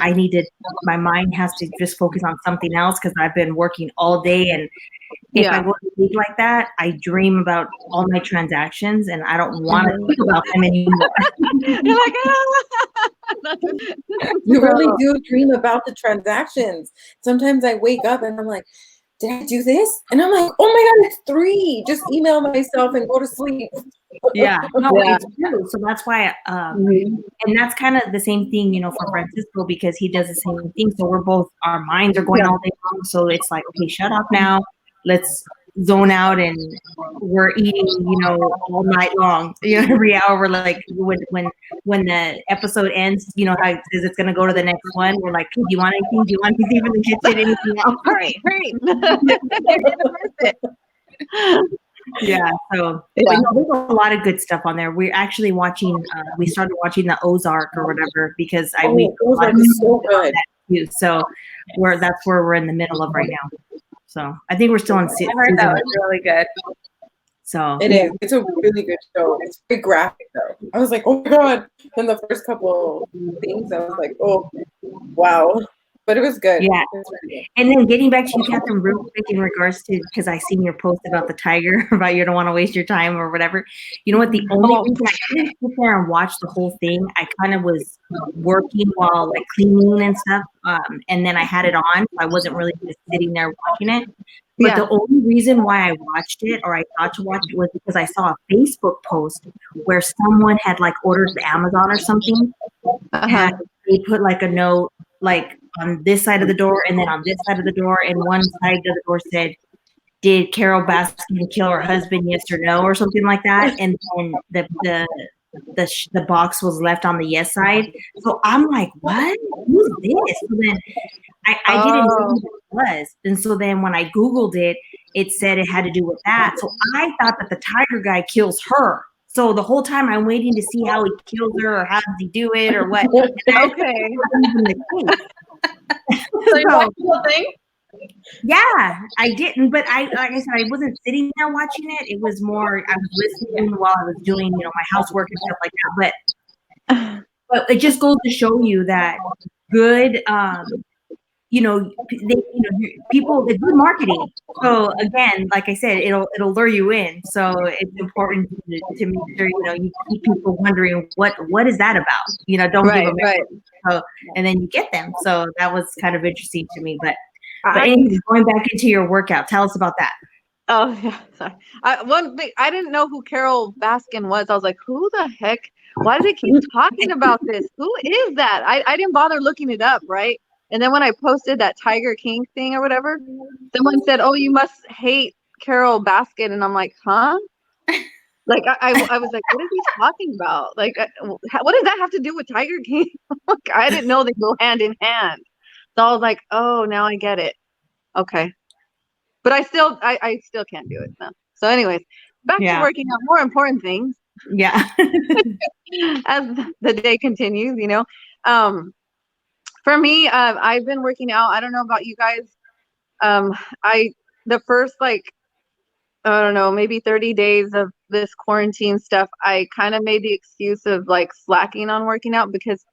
Speaker 1: my mind has to just focus on something else because I've been working all day, and if I go to sleep like that, I dream about all my transactions, and I don't want to think about them anymore.
Speaker 3: You're like,
Speaker 4: you really do dream about the transactions. Sometimes I wake up and I'm like, did I do this? And I'm like, oh my God, it's 3. Just email myself and go to sleep.
Speaker 1: It's true. So that's why, and that's kind of the same thing, for Francisco, because he does the same thing. So we're both, our minds are going all day long. So it's like, okay, shut up now. Let's zone out, and we're eating, all night long. Every hour we're like, when the episode ends, how it says it's gonna go to the next one. We're like, hey, do you want anything? Do you want anything from the kitchen? Anything else?
Speaker 3: Hurry!
Speaker 1: Yeah. So but there's a lot of good stuff on there. We're actually watching. We started watching the Ozark or whatever because
Speaker 4: Ozark is so good
Speaker 1: too. So that's where we're in the middle of right now. So I think we're still on season.
Speaker 2: I heard that was really good.
Speaker 1: So
Speaker 4: it is. It's a really good show. It's very graphic though. I was like, oh my God. Then the first couple things, I was like, oh wow. But it was good.
Speaker 1: Yeah. And then getting back to you, Catherine, real quick in regards to, because I seen your post about the tiger, about you don't want to waste your time or whatever. You know what? The only reason I didn't sit there and watch the whole thing, I kind of was working while like cleaning and stuff. And then I had it on. So I wasn't really just sitting there watching it. But the only reason why I watched it, or I thought to watch it, was because I saw a Facebook post where someone had like ordered the Amazon or something. And they put like a note, like on this side of the door and then on this side of the door, and one side of the door said, did Carol Baskin kill her husband, yes or no, or something like that, and then the box was left on the yes side. So I'm like, what? Who's this? So then I didn't know who it was, and so then when I Googled it, it said it had to do with that. So I thought that the tiger guy kills her. So the whole time I'm waiting to see how he kills her, or how does he do it, or what.
Speaker 3: Okay.
Speaker 2: So you watched the whole thing?
Speaker 1: Yeah, I didn't, but like I said, I wasn't sitting there watching it. It was more, I was listening while I was doing, my housework and stuff like that. but it just goes to show you that good, people, it's good marketing. So again, like I said, it'll lure you in. So it's important to make sure, you keep people wondering what is that about? Don't give them so, and then you get them. So that was kind of interesting to me. But anyways, going back into your workout, tell us about that.
Speaker 3: Oh yeah, sorry. One thing, I didn't know who Carol Baskin was. I was like, who the heck? Why do they keep talking about this? Who is that? I didn't bother looking it up, right? And then when I posted that Tiger King thing or whatever, someone said, "Oh, you must hate Carol Baskin," and I'm like, "Huh?" Like I was like, "What is he talking about? Like, what does that have to do with Tiger King?" I didn't know they go hand in hand. So I was like, "Oh, now I get it." Okay. But I still can't do it. No. So anyways, back to working out more important things.
Speaker 1: Yeah.
Speaker 3: As the day continues, for me, I've been working out. I don't know about you guys. The first, like, I don't know, maybe 30 days of this quarantine stuff, I kind of made the excuse of like slacking on working out because,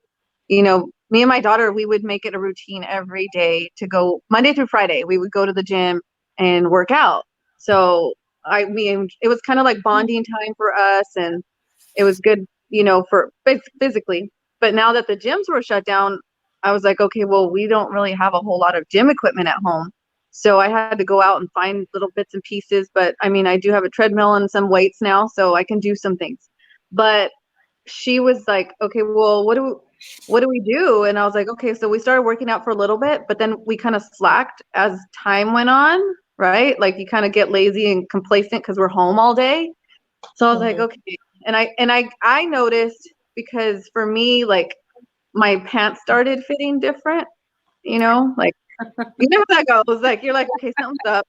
Speaker 3: me and my daughter, we would make it a routine every day to go Monday through Friday. We would go to the gym and work out. So it was kind of like bonding time for us, and it was good, for physically. But now that the gyms were shut down, I was like, okay, well, we don't really have a whole lot of gym equipment at home. So I had to go out and find little bits and pieces. But I mean, I do have a treadmill and some weights now, so I can do some things. But she was like, okay, well, what do we do? And I was like, okay, so we started working out for a little bit, but then we kind of slacked as time went on, right? Like you kind of get lazy and complacent because we're home all day. So I was like, okay. And I noticed, because for me, like my pants started fitting different, like you know how that goes. Like you're like, okay, something's up.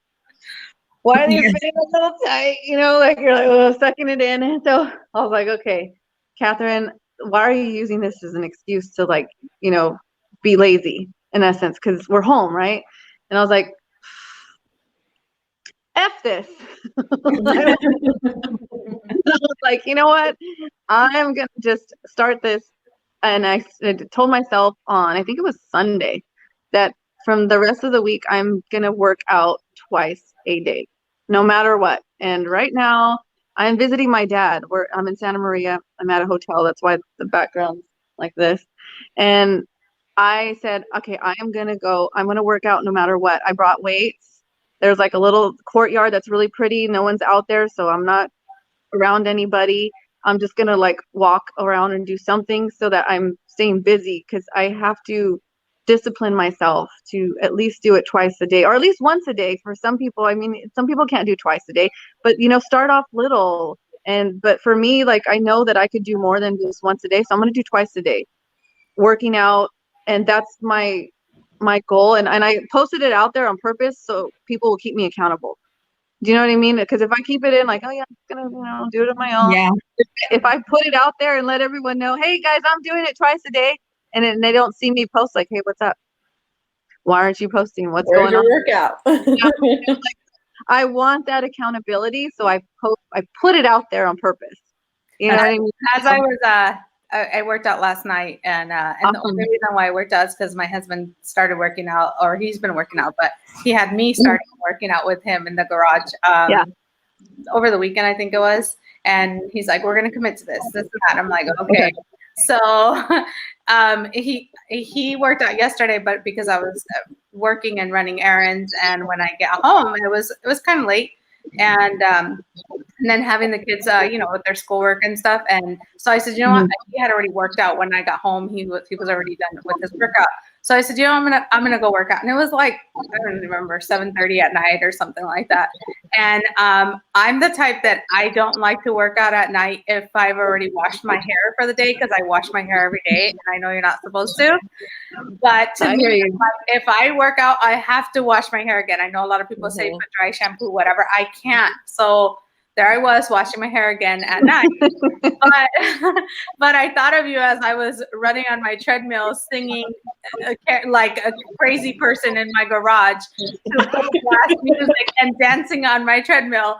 Speaker 3: Why are they fitting a little tight? Like you're like, oh, sucking it in. And so I was like, okay, Catherine, why are you using this as an excuse to like, be lazy in essence? Because we're home, right? And I was like, F this. I was like, you know what? I'm going to just start this. And I told myself on, I think it was Sunday, that from the rest of the week, I'm going to work out twice a day, no matter what. And right now, I'm visiting my dad. I'm in Santa Maria. I'm at a hotel. That's why the background's like this. And I said, okay, I'm going to work out no matter what. I brought weights. There's like a little courtyard that's really pretty. No one's out there, so I'm not around anybody. I'm just going to like walk around and do something so that I'm staying busy, because I have to discipline myself to at least do it twice a day, or at least once a day. For some people, I mean, some people can't do twice a day, but start off little. But for me, like, I know that I could do more than just once a day. So I'm going to do twice a day working out. And that's my goal. And I posted it out there on purpose so people will keep me accountable. Do you know what I mean? Because if I keep it in like, oh yeah, I'm gonna do it on my own.
Speaker 1: Yeah.
Speaker 3: If I put it out there and let everyone know, hey guys, I'm doing it twice a day, and then they don't see me post like, hey, what's up? Why aren't you posting? What's going on?
Speaker 4: Workout.
Speaker 3: I want that accountability, so I put it out there on purpose. You know what I mean?
Speaker 2: As I worked out last night, and the only reason why I worked out is because my husband started working out, or he's been working out, but he had me starting working out with him in the garage over the weekend, I think it was. And he's like, we're going to commit to this and that. I'm like, okay. So he worked out yesterday, but because I was working and running errands, and when I get home, it was kind of late. And then having the kids, with their schoolwork and stuff. And so I said, you know what? He had already worked out when I got home. He was already done with his workout. So I said, I'm gonna go work out. And it was like, I don't remember, 7:30 at night or something like that. And I'm the type that I don't like to work out at night if I've already washed my hair for the day, because I wash my hair every day, and I know you're not supposed to. But to me, if I work out, I have to wash my hair again. I know a lot of people say put dry shampoo, whatever. I can't. So there I was washing my hair again at night. but I thought of you as I was running on my treadmill singing like a crazy person in my garage to blast music and dancing on my treadmill.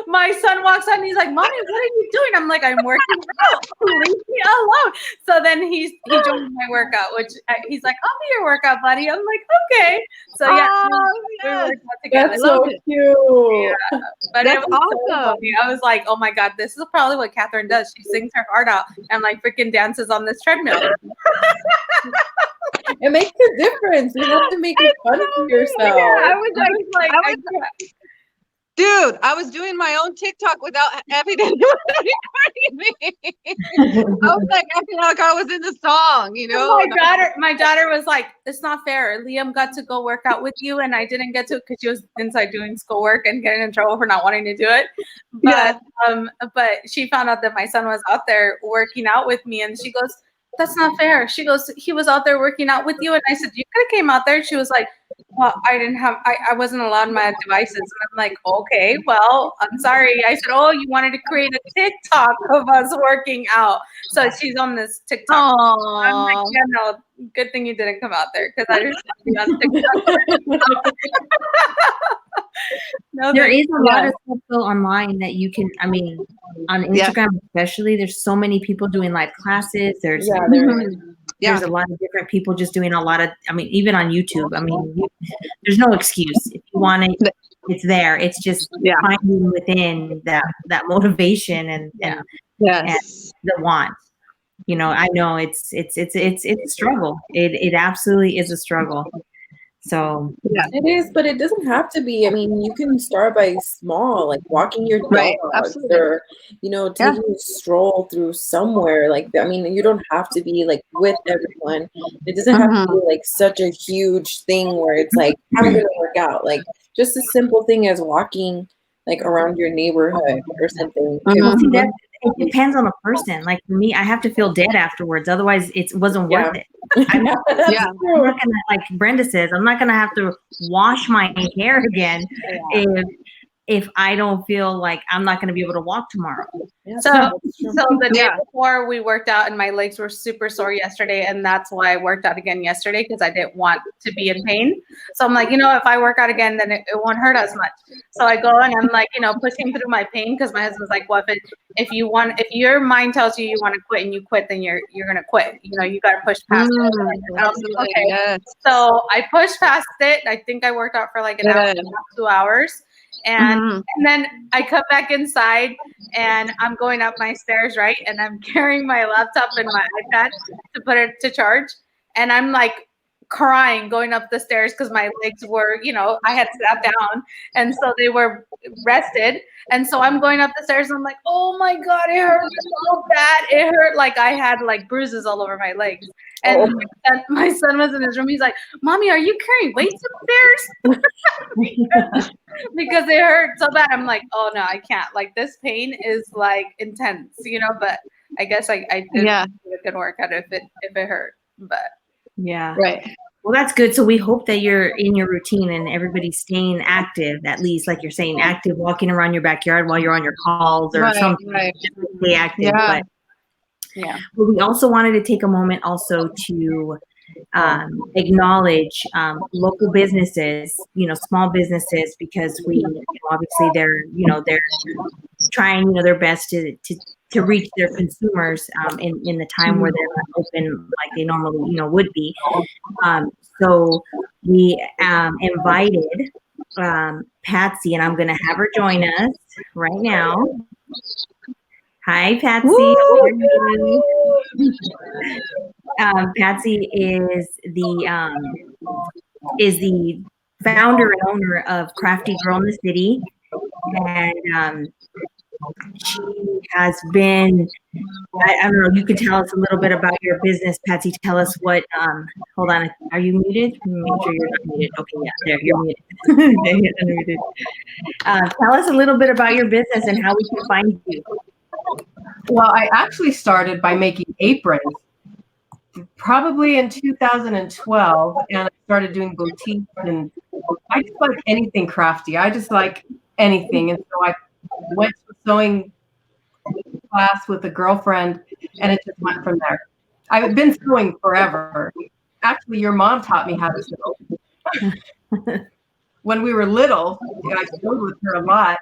Speaker 2: My son walks out and he's like, "Mommy, what are you doing?" I'm like, "I'm working out. Leave me alone." So then he joined my workout, which he's like, "I'll be your workout buddy." I'm like, "Okay." So yeah, we worked out together.
Speaker 4: That's so cute.
Speaker 2: Yeah. But
Speaker 3: That's
Speaker 2: it was
Speaker 3: awesome.
Speaker 2: so funny. I was like, "Oh my God, this is probably what Catherine does. She sings her heart out and like freaking dances on this treadmill."
Speaker 4: It makes a difference. You have to make it fun for yourself.
Speaker 2: Yeah, I was like,
Speaker 3: dude, I was doing my own TikTok without having anyone recording me. I was like acting like I was in the song, you know.
Speaker 2: My daughter was like, "It's not fair. Liam got to go work out with you, and I didn't get to because she was inside doing schoolwork and getting in trouble for not wanting to do it." But she found out that my son was out there working out with me, and she goes, "That's not fair." She goes, "He was out there working out with you," and I said, "You could have came out there." She was like, "Well, I wasn't allowed my devices." And I'm like, "Okay, well, I'm sorry." I said, "Oh, you wanted to create a TikTok of us working out." So she's on this TikTok. I'm like, "Yeah, no, good thing you didn't come out there because I just want to be on TikTok." No,
Speaker 1: There is a lot of stuff though online that you can, I mean, on Instagram especially, there's so many people doing live classes. There's a lot of different people just doing a lot of, I mean, even on YouTube, I mean, there's no excuse. If you want it, it's there. It's just finding within that motivation and the want. You know, I know it's a struggle. It absolutely is a struggle. So
Speaker 4: it is, but it doesn't have to be. I mean, you can start by small, like walking your dog, or taking a stroll through somewhere. Like, I mean, you don't have to be like with everyone. It doesn't have to be like such a huge thing where it's like, I'm gonna work out. Like, just a simple thing as walking like around your neighborhood or something.
Speaker 1: Well, see, it depends on the person. Like for me, I have to feel dead afterwards. Otherwise, it wasn't worth it. I'm not gonna, like Brenda says, I'm not gonna have to wash my hair again if I don't feel like I'm not gonna be able to walk tomorrow.
Speaker 2: So the day before we worked out and my legs were super sore yesterday, and that's why I worked out again yesterday because I didn't want to be in pain. So I'm like, if I work out again, then it won't hurt as much. So I go and I'm like, pushing through my pain because my husband's like, well, if your mind tells you want to quit and you quit, then you're gonna quit. You got to push past it.
Speaker 3: Absolutely.
Speaker 2: Okay.
Speaker 3: Yes.
Speaker 2: So I pushed past it. I think I worked out for like an hour and a half, 2 hours. And then I come back inside and I'm going up my stairs, right? And I'm carrying my laptop and my iPad to put it to charge. And I'm like crying going up the stairs because my legs were, I had sat down and so they were rested. And so I'm going up the stairs and I'm like, oh my God, it hurt so bad. It hurt like I had like bruises all over my legs. And my son was in his room. He's like, Mommy, are you carrying weights upstairs? Because it hurt so bad. I'm like, oh no, I can't. Like this pain is like intense, but I guess I did a good workout if it hurt. But
Speaker 1: right. Well, that's good. So we hope that you're in your routine and everybody's staying active, at least like you're saying, active, walking around your backyard while you're on your calls or something. Just to stay active. But we also wanted to take a moment also to acknowledge local businesses, small businesses, because we obviously they're trying their best to reach their consumers in the time where they're not open like they normally would be. So we invited Patsy, and I'm going to have her join us right now. Hi, Patsy. Patsy is the founder and owner of Crafty Girl in the City, and she has been. I don't know. You could tell us a little bit about your business, Patsy. Tell us what. Hold on. Are you muted? Make sure you're not muted. Okay, yeah, there you're muted. Tell us a little bit about your business and how we can find you.
Speaker 5: Well, I actually started by making aprons probably in 2012, and I started doing boutiques, and I just like anything crafty. I just like anything. And so I went to a sewing class with a girlfriend, and it just went from there. I've been sewing forever. Actually, your mom taught me how to sew. When we were little, I sewed with her a lot,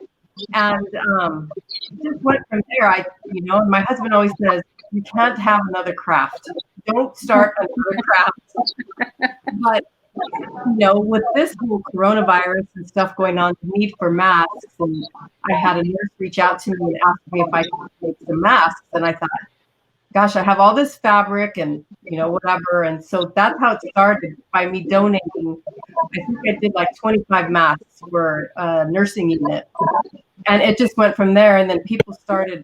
Speaker 5: and it just went from there. And my husband always says, you can't have another craft. Don't start another craft. But with this whole coronavirus and stuff going on, the need for masks, and I had a nurse reach out to me and ask me if I could make some masks, and I thought, gosh, I have all this fabric and whatever, and so that's how it started, by me donating. I think I did like 25 masks for a nursing unit, and it just went from there. And then people started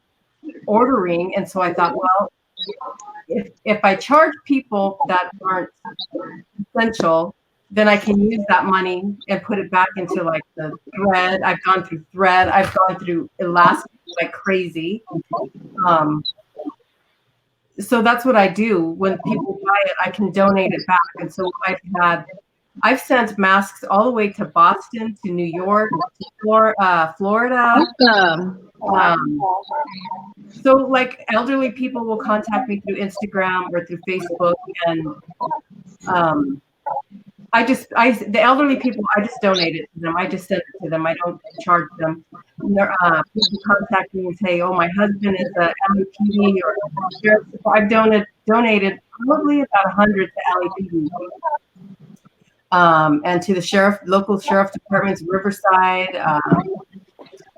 Speaker 5: ordering, and so I thought, well, if I charge people that aren't essential, then I can use that money and put it back into like the thread. I've gone through thread. I've gone through elastic like crazy. So that's what I do. When people buy it, I can donate it back. And so I've sent masks all the way to Boston, to New York, to Florida.
Speaker 3: Awesome.
Speaker 5: So like elderly people will contact me through Instagram or through Facebook, and the elderly people, I just donate it to them. I just send it to them. I don't charge them. People contact me and say, "Oh, my husband is a LAPD or sheriff." I've donated probably about 100 to LAPD, and to the local sheriff departments, Riverside,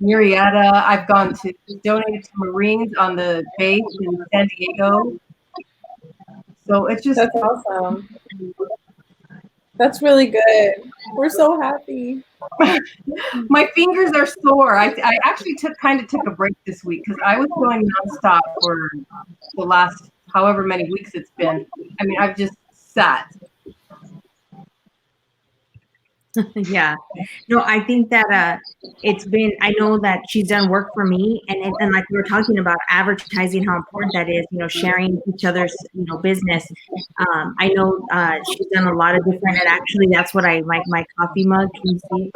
Speaker 5: Murrieta. I've gone to donated to Marines on the base in San Diego. So it's just
Speaker 4: That's awesome. That's really good. We're so happy.
Speaker 5: My fingers are sore. I actually took a break this week because I was going nonstop for the last however many weeks it's been. I mean, I've just sat.
Speaker 1: Yeah. No, I think that I know that she's done work for me, and like we were talking about advertising, how important that is, sharing each other's, business. I know she's done a lot of different, and actually that's what I like, my coffee mug. Can you see?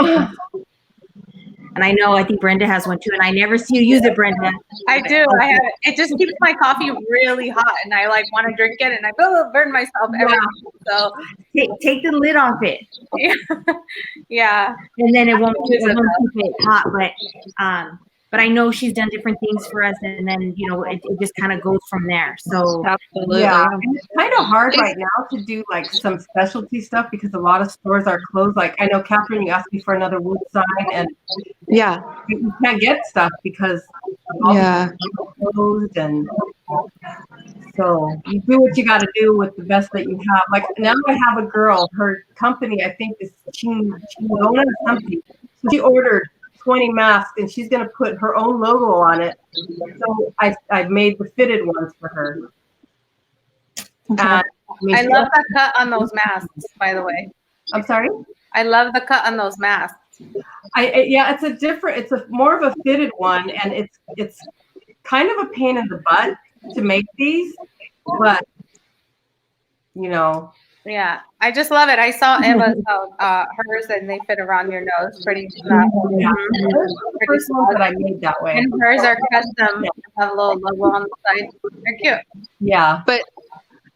Speaker 1: And I think Brenda has one too, and I never see you use it, Brenda.
Speaker 2: I do. I have it. It just keeps my coffee really hot, and I like want to drink it, and I burn myself every time. So
Speaker 1: take the lid off it.
Speaker 2: Yeah.
Speaker 1: And then it won't keep it hot. But I know she's done different things for us, and then it just kind of goes from there. So
Speaker 3: Absolutely.
Speaker 5: Yeah, and it's kind of hard right now to do like some specialty stuff because a lot of stores are closed. Like I know, Catherine, you asked me for another wood sign, and
Speaker 3: Yeah.
Speaker 5: you can't get stuff because all
Speaker 3: Yeah.
Speaker 5: the stores are closed, and so you do what you got to do with the best that you have. Like now, I have a girl. Her company, I think, is Chino or something. So she ordered 20 masks, and she's going to put her own logo on it. So I've made the fitted ones for her.
Speaker 3: Okay.
Speaker 2: I love the cut on those masks, by the way.
Speaker 5: I'm sorry?
Speaker 2: I love the cut on those masks.
Speaker 5: It's a more of a fitted one, and it's kind of a pain in the butt to make these, but
Speaker 2: Yeah, I just love it. I saw Emma hers, and they fit around your nose pretty.
Speaker 5: Yeah. The first ones that I made that way.
Speaker 2: And hers are custom. Have a little logo on the side. They're cute.
Speaker 5: Yeah.
Speaker 3: But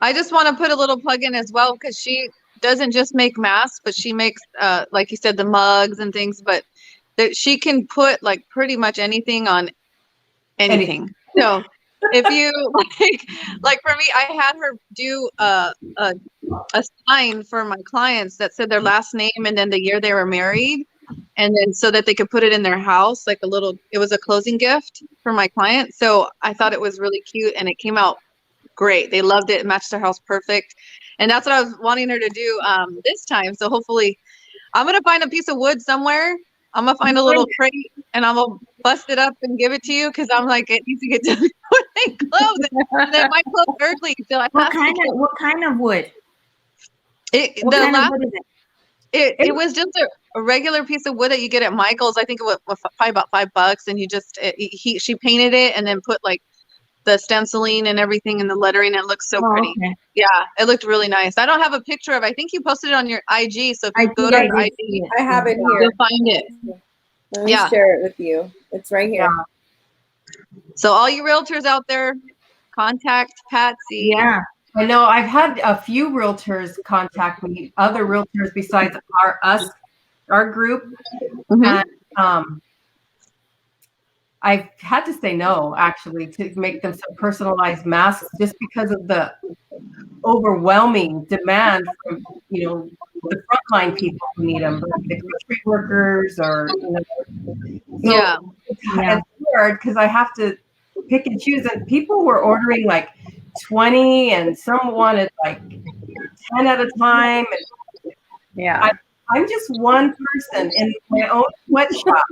Speaker 3: I just want to put a little plug in as well, because she doesn't just make masks, but she makes, like you said, the mugs and things. But she can put like pretty much anything on anything. So if you like for me, I had her do a sign for my clients that said their last name and then the year they were married, and then so that they could put it in their house, like it was a closing gift for my client. So I thought it was really cute, and it came out great. They loved it. It matched their house perfect. And that's what I was wanting her to do this time. So hopefully I'm going to find a piece of wood somewhere. I'm going to find a little crate, and I'm going to bust it up and give it to you, because I'm like, it needs to get to my clothes. And then my clothes are ugly. So what
Speaker 1: kind of wood?
Speaker 3: It was just a regular piece of wood that you get at Michael's. I think it was probably about $5, and she painted it and then put like the stenciling and everything and the lettering. It looks so pretty. Okay. Yeah, it looked really nice. I don't have a picture of it. I think you posted it on your IG. So if you go to your IG,
Speaker 4: I have it here.
Speaker 3: You'll find it.
Speaker 4: Let me
Speaker 3: Yeah.
Speaker 4: share it with you. It's right here.
Speaker 5: Yeah.
Speaker 3: So all you realtors out there, contact Patsy.
Speaker 1: Yeah.
Speaker 5: I know I've had a few realtors contact me, other realtors besides our group,
Speaker 3: Mhm.
Speaker 5: and I've had to say no, actually, to make them some personalized masks just because of the overwhelming demand from, the frontline people who need them, like the grocery workers or, so
Speaker 3: Yeah.
Speaker 1: Yeah.
Speaker 5: it's hard because I have to pick and choose. And people were ordering like 20 and some wanted like 10 at a time. And
Speaker 2: Yeah.
Speaker 5: I'm just one person in my own sweatshop.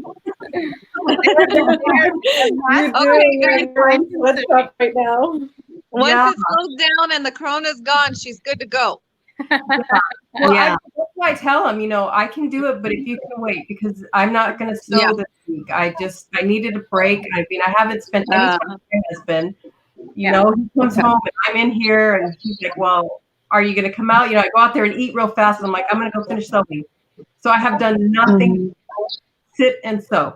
Speaker 4: You're
Speaker 3: Okay,
Speaker 4: doing
Speaker 3: guys.
Speaker 4: everyone's sweatshop right now.
Speaker 3: Once
Speaker 5: Yeah.
Speaker 3: it slows down and the corona's gone, she's good to go.
Speaker 5: Well,
Speaker 1: Yeah.
Speaker 5: that's why I tell them, I can do it, but if you can wait, because I'm not going to sew
Speaker 3: Yeah.
Speaker 5: this week. I needed a break. I mean, I haven't spent any time with my husband. He comes home and I'm in here and he's like, well, are you going to come out? I go out there and eat real fast. And I'm like, I'm going to go finish sewing. So I have done nothing, sit and sew.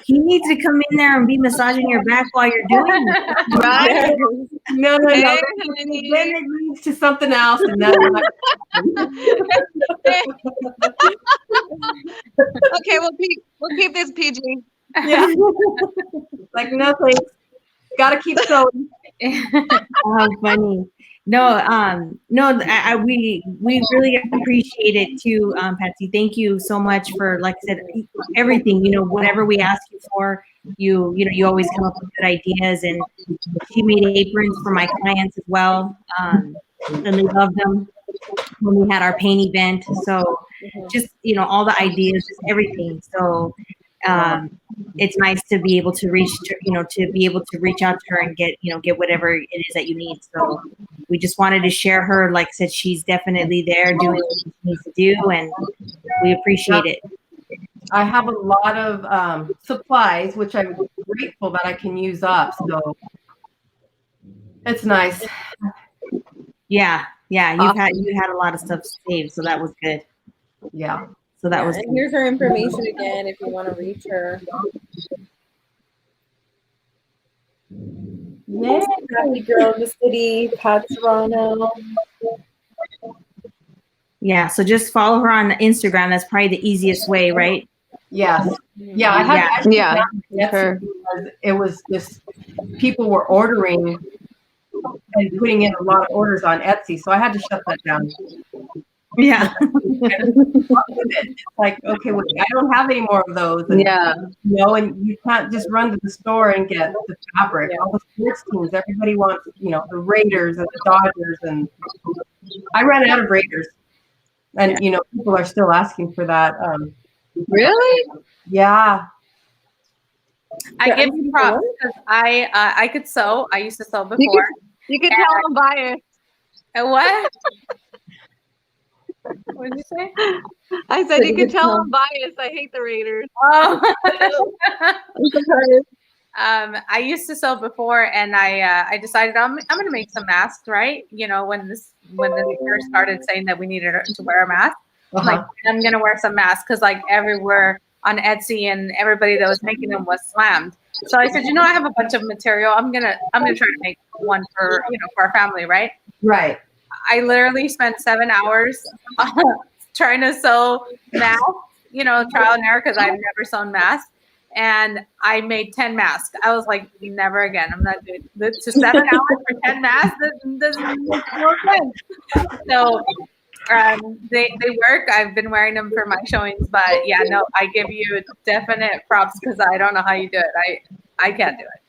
Speaker 1: He needs to come in there and be massaging your back while you're doing it.
Speaker 3: Right?
Speaker 4: Yes.
Speaker 5: No.
Speaker 3: Hey,
Speaker 5: Then
Speaker 3: honey.
Speaker 5: it leads to something else. And then I'm like,
Speaker 3: Okay, we'll keep this PG.
Speaker 5: yeah. Like, no thanks. Got to keep sewing.
Speaker 1: Oh, funny. No, we really appreciate it too, Patsy. Thank you so much for, like I said, everything. Whatever we ask you for, you always come up with good ideas. And she made aprons for my clients as well, and they loved them when we had our paint event. So just all the ideas, just everything. So it's nice to be able to reach out to her and get whatever it is that you need. So we just wanted to share her. Like I said, she's definitely there doing what she needs to do, and we appreciate it.
Speaker 5: I have a lot of supplies, which I'm grateful that I can use up. So it's nice.
Speaker 1: Yeah, you had a lot of stuff saved, so that was good.
Speaker 5: Yeah.
Speaker 1: So that
Speaker 4: Yeah,
Speaker 1: was
Speaker 4: and
Speaker 1: good.
Speaker 4: here's her information again if you want to reach her.
Speaker 5: Yeah.
Speaker 4: Happy girl in the city, Pat Serrano.
Speaker 1: Yeah, so just follow her on Instagram. That's probably the easiest way, right?
Speaker 5: Yes. Yeah. I had to actually
Speaker 3: Yeah,
Speaker 5: down Etsy
Speaker 3: sure.
Speaker 5: because it was just people were ordering and putting in a lot of orders on Etsy, so I had to shut that down.
Speaker 1: Yeah.
Speaker 5: It's like, okay, well, I don't have any more of those. And,
Speaker 3: Yeah.
Speaker 5: and you can't just run to the store and get the fabric. All the sports teams, everybody wants, the Raiders and the Dodgers, and I ran out of Raiders. And people are still asking for that.
Speaker 3: Really?
Speaker 5: Yeah.
Speaker 2: I give you props because I could sew. I used to sew before.
Speaker 3: You can tell I'm biased.
Speaker 2: What? What did you say?
Speaker 3: I said you can tell I'm biased. I hate the Raiders.
Speaker 2: Oh.
Speaker 3: I'm surprised.
Speaker 2: I used to sew before, and I decided I'm going to make some masks. Right? When they first started saying that we needed to wear a mask, I'm like, I'm going to wear some masks because like everywhere on Etsy and everybody that was making them was slammed. So I said, I have a bunch of material. I'm gonna try to make one for for our family, right?
Speaker 5: Right.
Speaker 2: I literally spent 7 hours trying to sew masks, trial and error because I've never sewn masks. And I made 10 masks. I was like, never again. I'm not doing this. To 7 hours for 10 masks. This makes no sense. So they work. I've been wearing them for my showings, but yeah, no, I give you definite props because I don't know how you do it. I can't do it.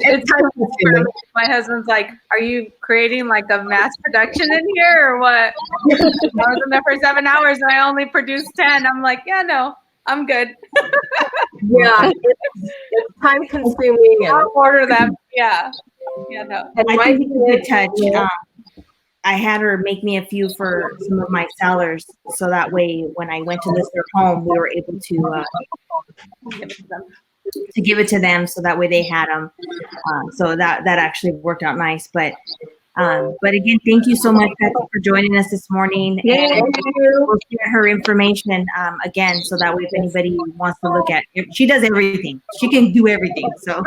Speaker 2: It's time consuming. My husband's like, "Are you creating like a mass production in here or what?" I was in there for 7 hours and I only produced 10. I'm like, "Yeah, no, I'm good."
Speaker 5: Yeah, it's time consuming.
Speaker 2: I'll order them. Yeah, no.
Speaker 1: And I think it's a good touch. I had her make me a few for some of my sellers, so that way when I went to list their home, we were able to give it to them, so that way they had them. So that actually worked out nice. But But again, thank you so much, Patsy, for joining us this morning.
Speaker 3: Yay.
Speaker 1: And we'll share her information again, so that way if anybody wants to look at it, she does everything. She can do everything. So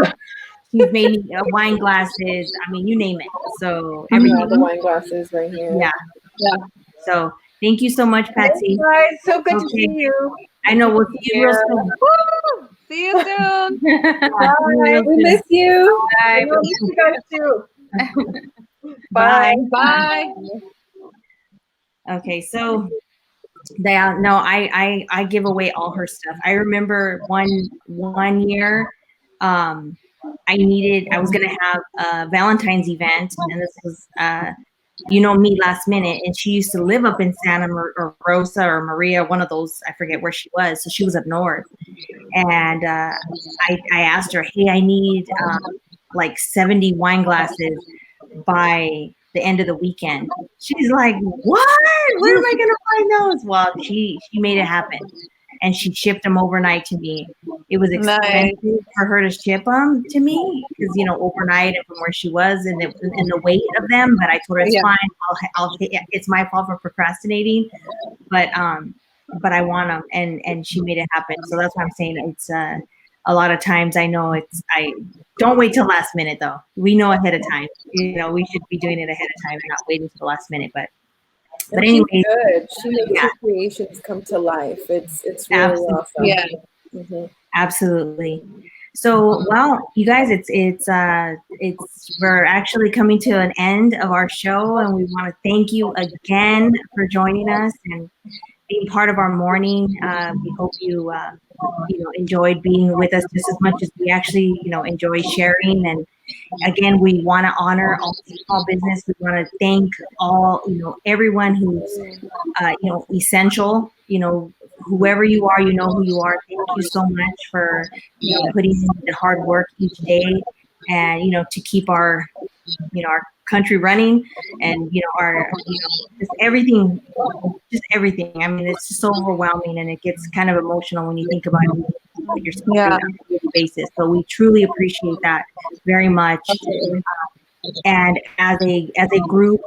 Speaker 1: she's made me wine glasses. I mean, you name it. So everything.
Speaker 4: The wine glasses right here.
Speaker 1: Yeah.
Speaker 3: Yeah.
Speaker 1: So thank you so much, Patsy.
Speaker 5: Guys, so good to
Speaker 1: Okay.
Speaker 5: see you.
Speaker 1: I know we'll see you real soon.
Speaker 3: Woo! See you soon.
Speaker 1: Yeah, see you real
Speaker 4: We
Speaker 1: soon.
Speaker 4: miss you.
Speaker 2: Bye.
Speaker 5: We'll miss you guys too.
Speaker 1: Bye.
Speaker 3: Bye.
Speaker 1: Okay, so I give away all her stuff. I remember one year, I was gonna have a Valentine's event, and this was me, last minute, and she used to live up in or Rosa or Maria, one of those, I forget where she was. So she was up north, and I asked her, hey, I need like 70 wine glasses by the end of the weekend. She's like, what? Where am I gonna find those? Well, she made it happen, and she shipped them overnight to me. It was expensive for her to ship them to me because overnight and from where she was and the weight of them. But I told her it's fine. It's my fault for procrastinating, but I want them, and she made it happen. So that's why I'm saying it's a lot of times I know I don't wait till last minute though. We know ahead of time. We should be doing it ahead of time and not waiting till the last minute. But anyway,
Speaker 4: good. She makes her creations come to life. It's really awesome.
Speaker 3: Yeah.
Speaker 4: Mm-hmm.
Speaker 1: Absolutely. So, well, you guys, we're actually coming to an end of our show, and we want to thank you again for joining us and being part of our morning. We hope you enjoyed being with us just as much as we actually enjoy sharing. And again, we want to honor all small business. We want to thank all everyone who's essential. Whoever you are, you know who you are. Thank you so much for putting in the hard work each day, and to keep our our country running, and our just everything. I mean, it's just so overwhelming, and it gets kind of emotional when you think about what you're supposed to do on a daily basis. So we truly appreciate that very much. And as a group,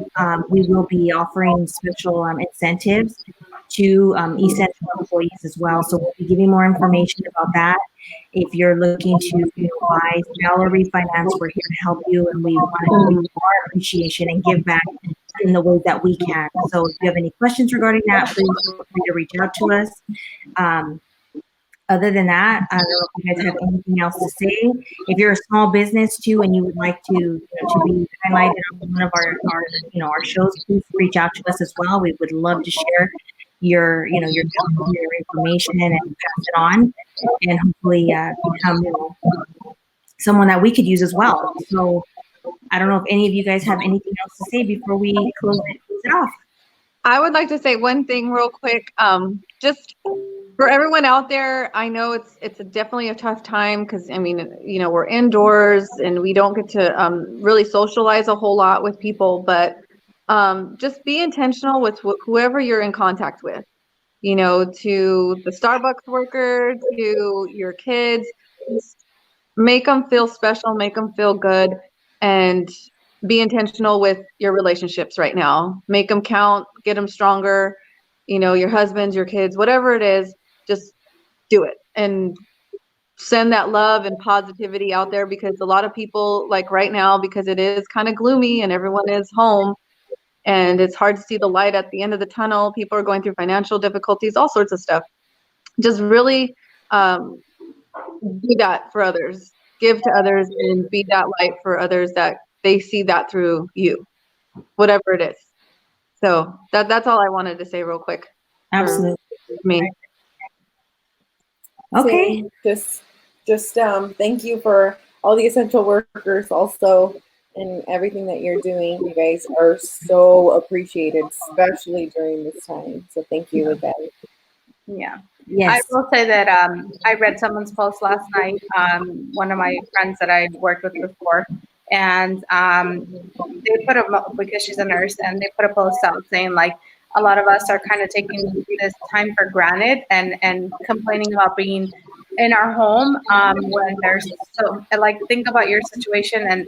Speaker 1: we will be offering special incentives to essential employees as well. So we'll be giving more information about that. If you're looking to buy salary finance, we're here to help you, and we want to give you our appreciation and give back in the way that we can. So if you have any questions regarding that, please feel free to reach out to us. Other than that, I don't know if you guys have anything else to say. If you're a small business too, and you would like to be highlighted on one of our shows, please reach out to us as well. We would love to share your information and pass it on, and hopefully become someone that we could use as well. So I don't know if any of you guys have anything else to say before we close it off.
Speaker 3: I would like to say one thing real quick. Just for everyone out there, I know it's definitely a tough time because I mean, we're indoors and we don't get to really socialize a whole lot with people. But just be intentional with whoever you're in contact with. To the Starbucks worker, to your kids, make them feel special, make them feel good, and be intentional with your relationships right now. Make them count, get them stronger. Your husbands, your kids, whatever it is, just do it and send that love and positivity out there, because a lot of people, like right now, because it is kind of gloomy and everyone is home and it's hard to see the light at the end of the tunnel. People are going through financial difficulties, all sorts of stuff. Just really do that for others. Give to others and be that light for others, that they see that through you, whatever it is. So that's all I wanted to say real quick.
Speaker 1: Absolutely.
Speaker 3: Me.
Speaker 1: Okay.
Speaker 4: Just thank you for all the essential workers also, and everything that you're doing. You guys are so appreciated, especially during this time. So thank you again.
Speaker 2: Yeah.
Speaker 1: Yes.
Speaker 2: I will say that I read someone's post last night, one of my friends that I worked with before, and they put because she's a nurse, and they put a post out saying like a lot of us are kind of taking this time for granted and complaining about being in our home when there's so, like, think about your situation and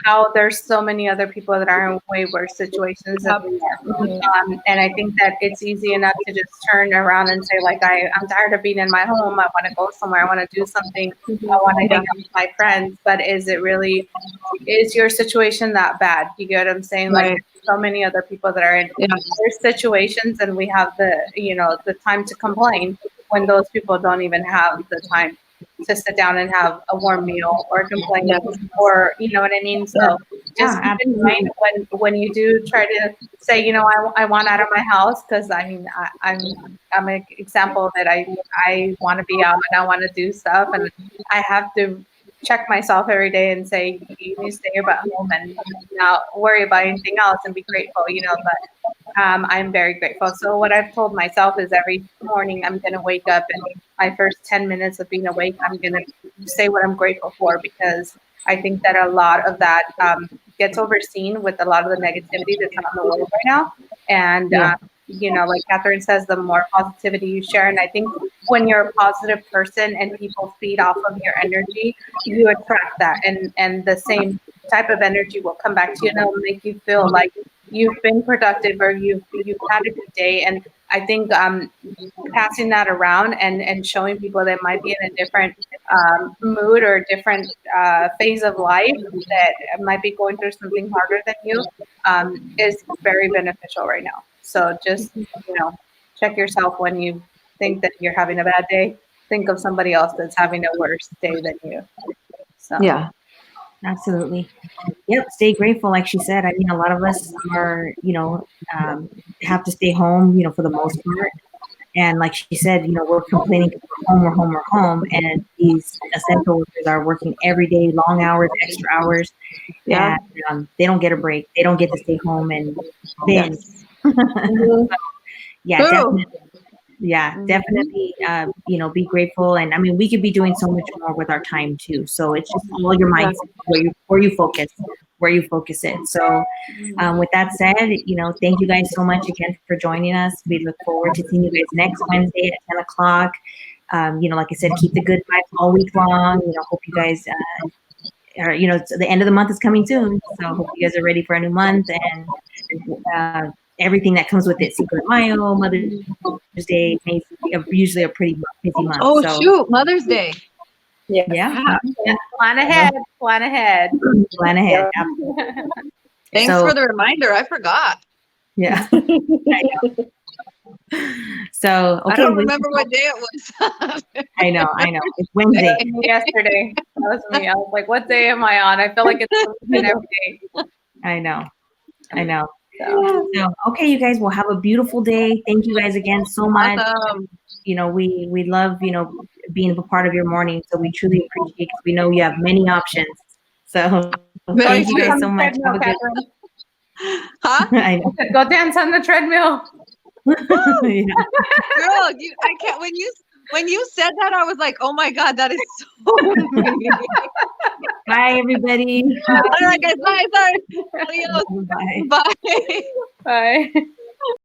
Speaker 2: how there's so many other people that are in way worse situations than we are. And I think that it's easy enough to just turn around and say, like, I'm tired of being in my home. I want to go somewhere. I want to do something. I want to hang out with my friends. But is your situation that bad? You get what I'm saying?
Speaker 3: Right.
Speaker 2: Like, so many other people that are in worse situations, and we have the time to complain when those people don't even have the time to sit down and have a warm meal or complain, or you know what I mean. So just keep in mind when you do try to say, I want out of my house, because I mean I'm an example that I want to be out and I want to do stuff, and I have to check myself every day and say, you need to stay here at home and not worry about anything else and be grateful, but I'm very grateful. So what I've told myself is every morning I'm going to wake up, and my first 10 minutes of being awake, I'm going to say what I'm grateful for, because I think that a lot of that gets overseen with a lot of the negativity that's out in the world right now. And, like Catherine says, the more positivity you share. And I think when you're a positive person and people feed off of your energy, you attract that. And the same type of energy will come back to you, and it'll make you feel like you've been productive, or you've had a good day. And I think passing that around and showing people that might be in a different mood or a different phase of life, that might be going through something harder than you, is very beneficial right now. So just, check yourself when you think that you're having a bad day. Think of somebody else that's having a worse day than you. So
Speaker 3: Yeah.
Speaker 1: Absolutely. Yep. Stay grateful. Like she said, I mean, a lot of us are, have to stay home, for the most part. And like she said, we're complaining because we're home. And these essential workers are working every day, long hours, extra hours.
Speaker 3: Yeah.
Speaker 1: And they don't get a break. They don't get to stay home and binge. Yeah, definitely. Yeah, definitely. Be grateful, and I mean, we could be doing so much more with our time too. So it's just all your mindset, where you focus it. So, with that said, thank you guys so much again for joining us. We look forward to seeing you guys next Wednesday at 10 o'clock. Like I said, keep the good vibes all week long. Hope you guys are. The end of the month is coming soon, so hope you guys are ready for a new month and everything that comes with it. Cinco de Mayo, Mother's Day, usually a pretty busy month.
Speaker 3: Oh,
Speaker 1: so.
Speaker 3: shoot, Mother's Day.
Speaker 1: Yeah.
Speaker 2: Plan ahead.
Speaker 1: Yeah.
Speaker 3: Thanks for the reminder. I forgot.
Speaker 1: Yeah. I know. So, okay.
Speaker 3: I don't remember what day it was.
Speaker 1: I know. It's Wednesday.
Speaker 2: Yesterday. That was me. I was like, what day am I on? I feel like it's every day.
Speaker 1: I know. So, okay, you guys will have a beautiful day. Thank you guys again so much.
Speaker 3: Awesome.
Speaker 1: We love, being a part of your morning. So we truly appreciate it, because we know you have many options. So thank you guys so much. Have a good
Speaker 3: Huh?
Speaker 1: I know.
Speaker 2: Go dance on the treadmill.
Speaker 1: Yeah.
Speaker 3: Girl, I can't. When you said that, I was like, oh my God, that is so me.
Speaker 1: Bye, everybody.
Speaker 3: All right, guys. Bye. Sorry.
Speaker 1: Bye.
Speaker 3: Bye.
Speaker 2: Bye.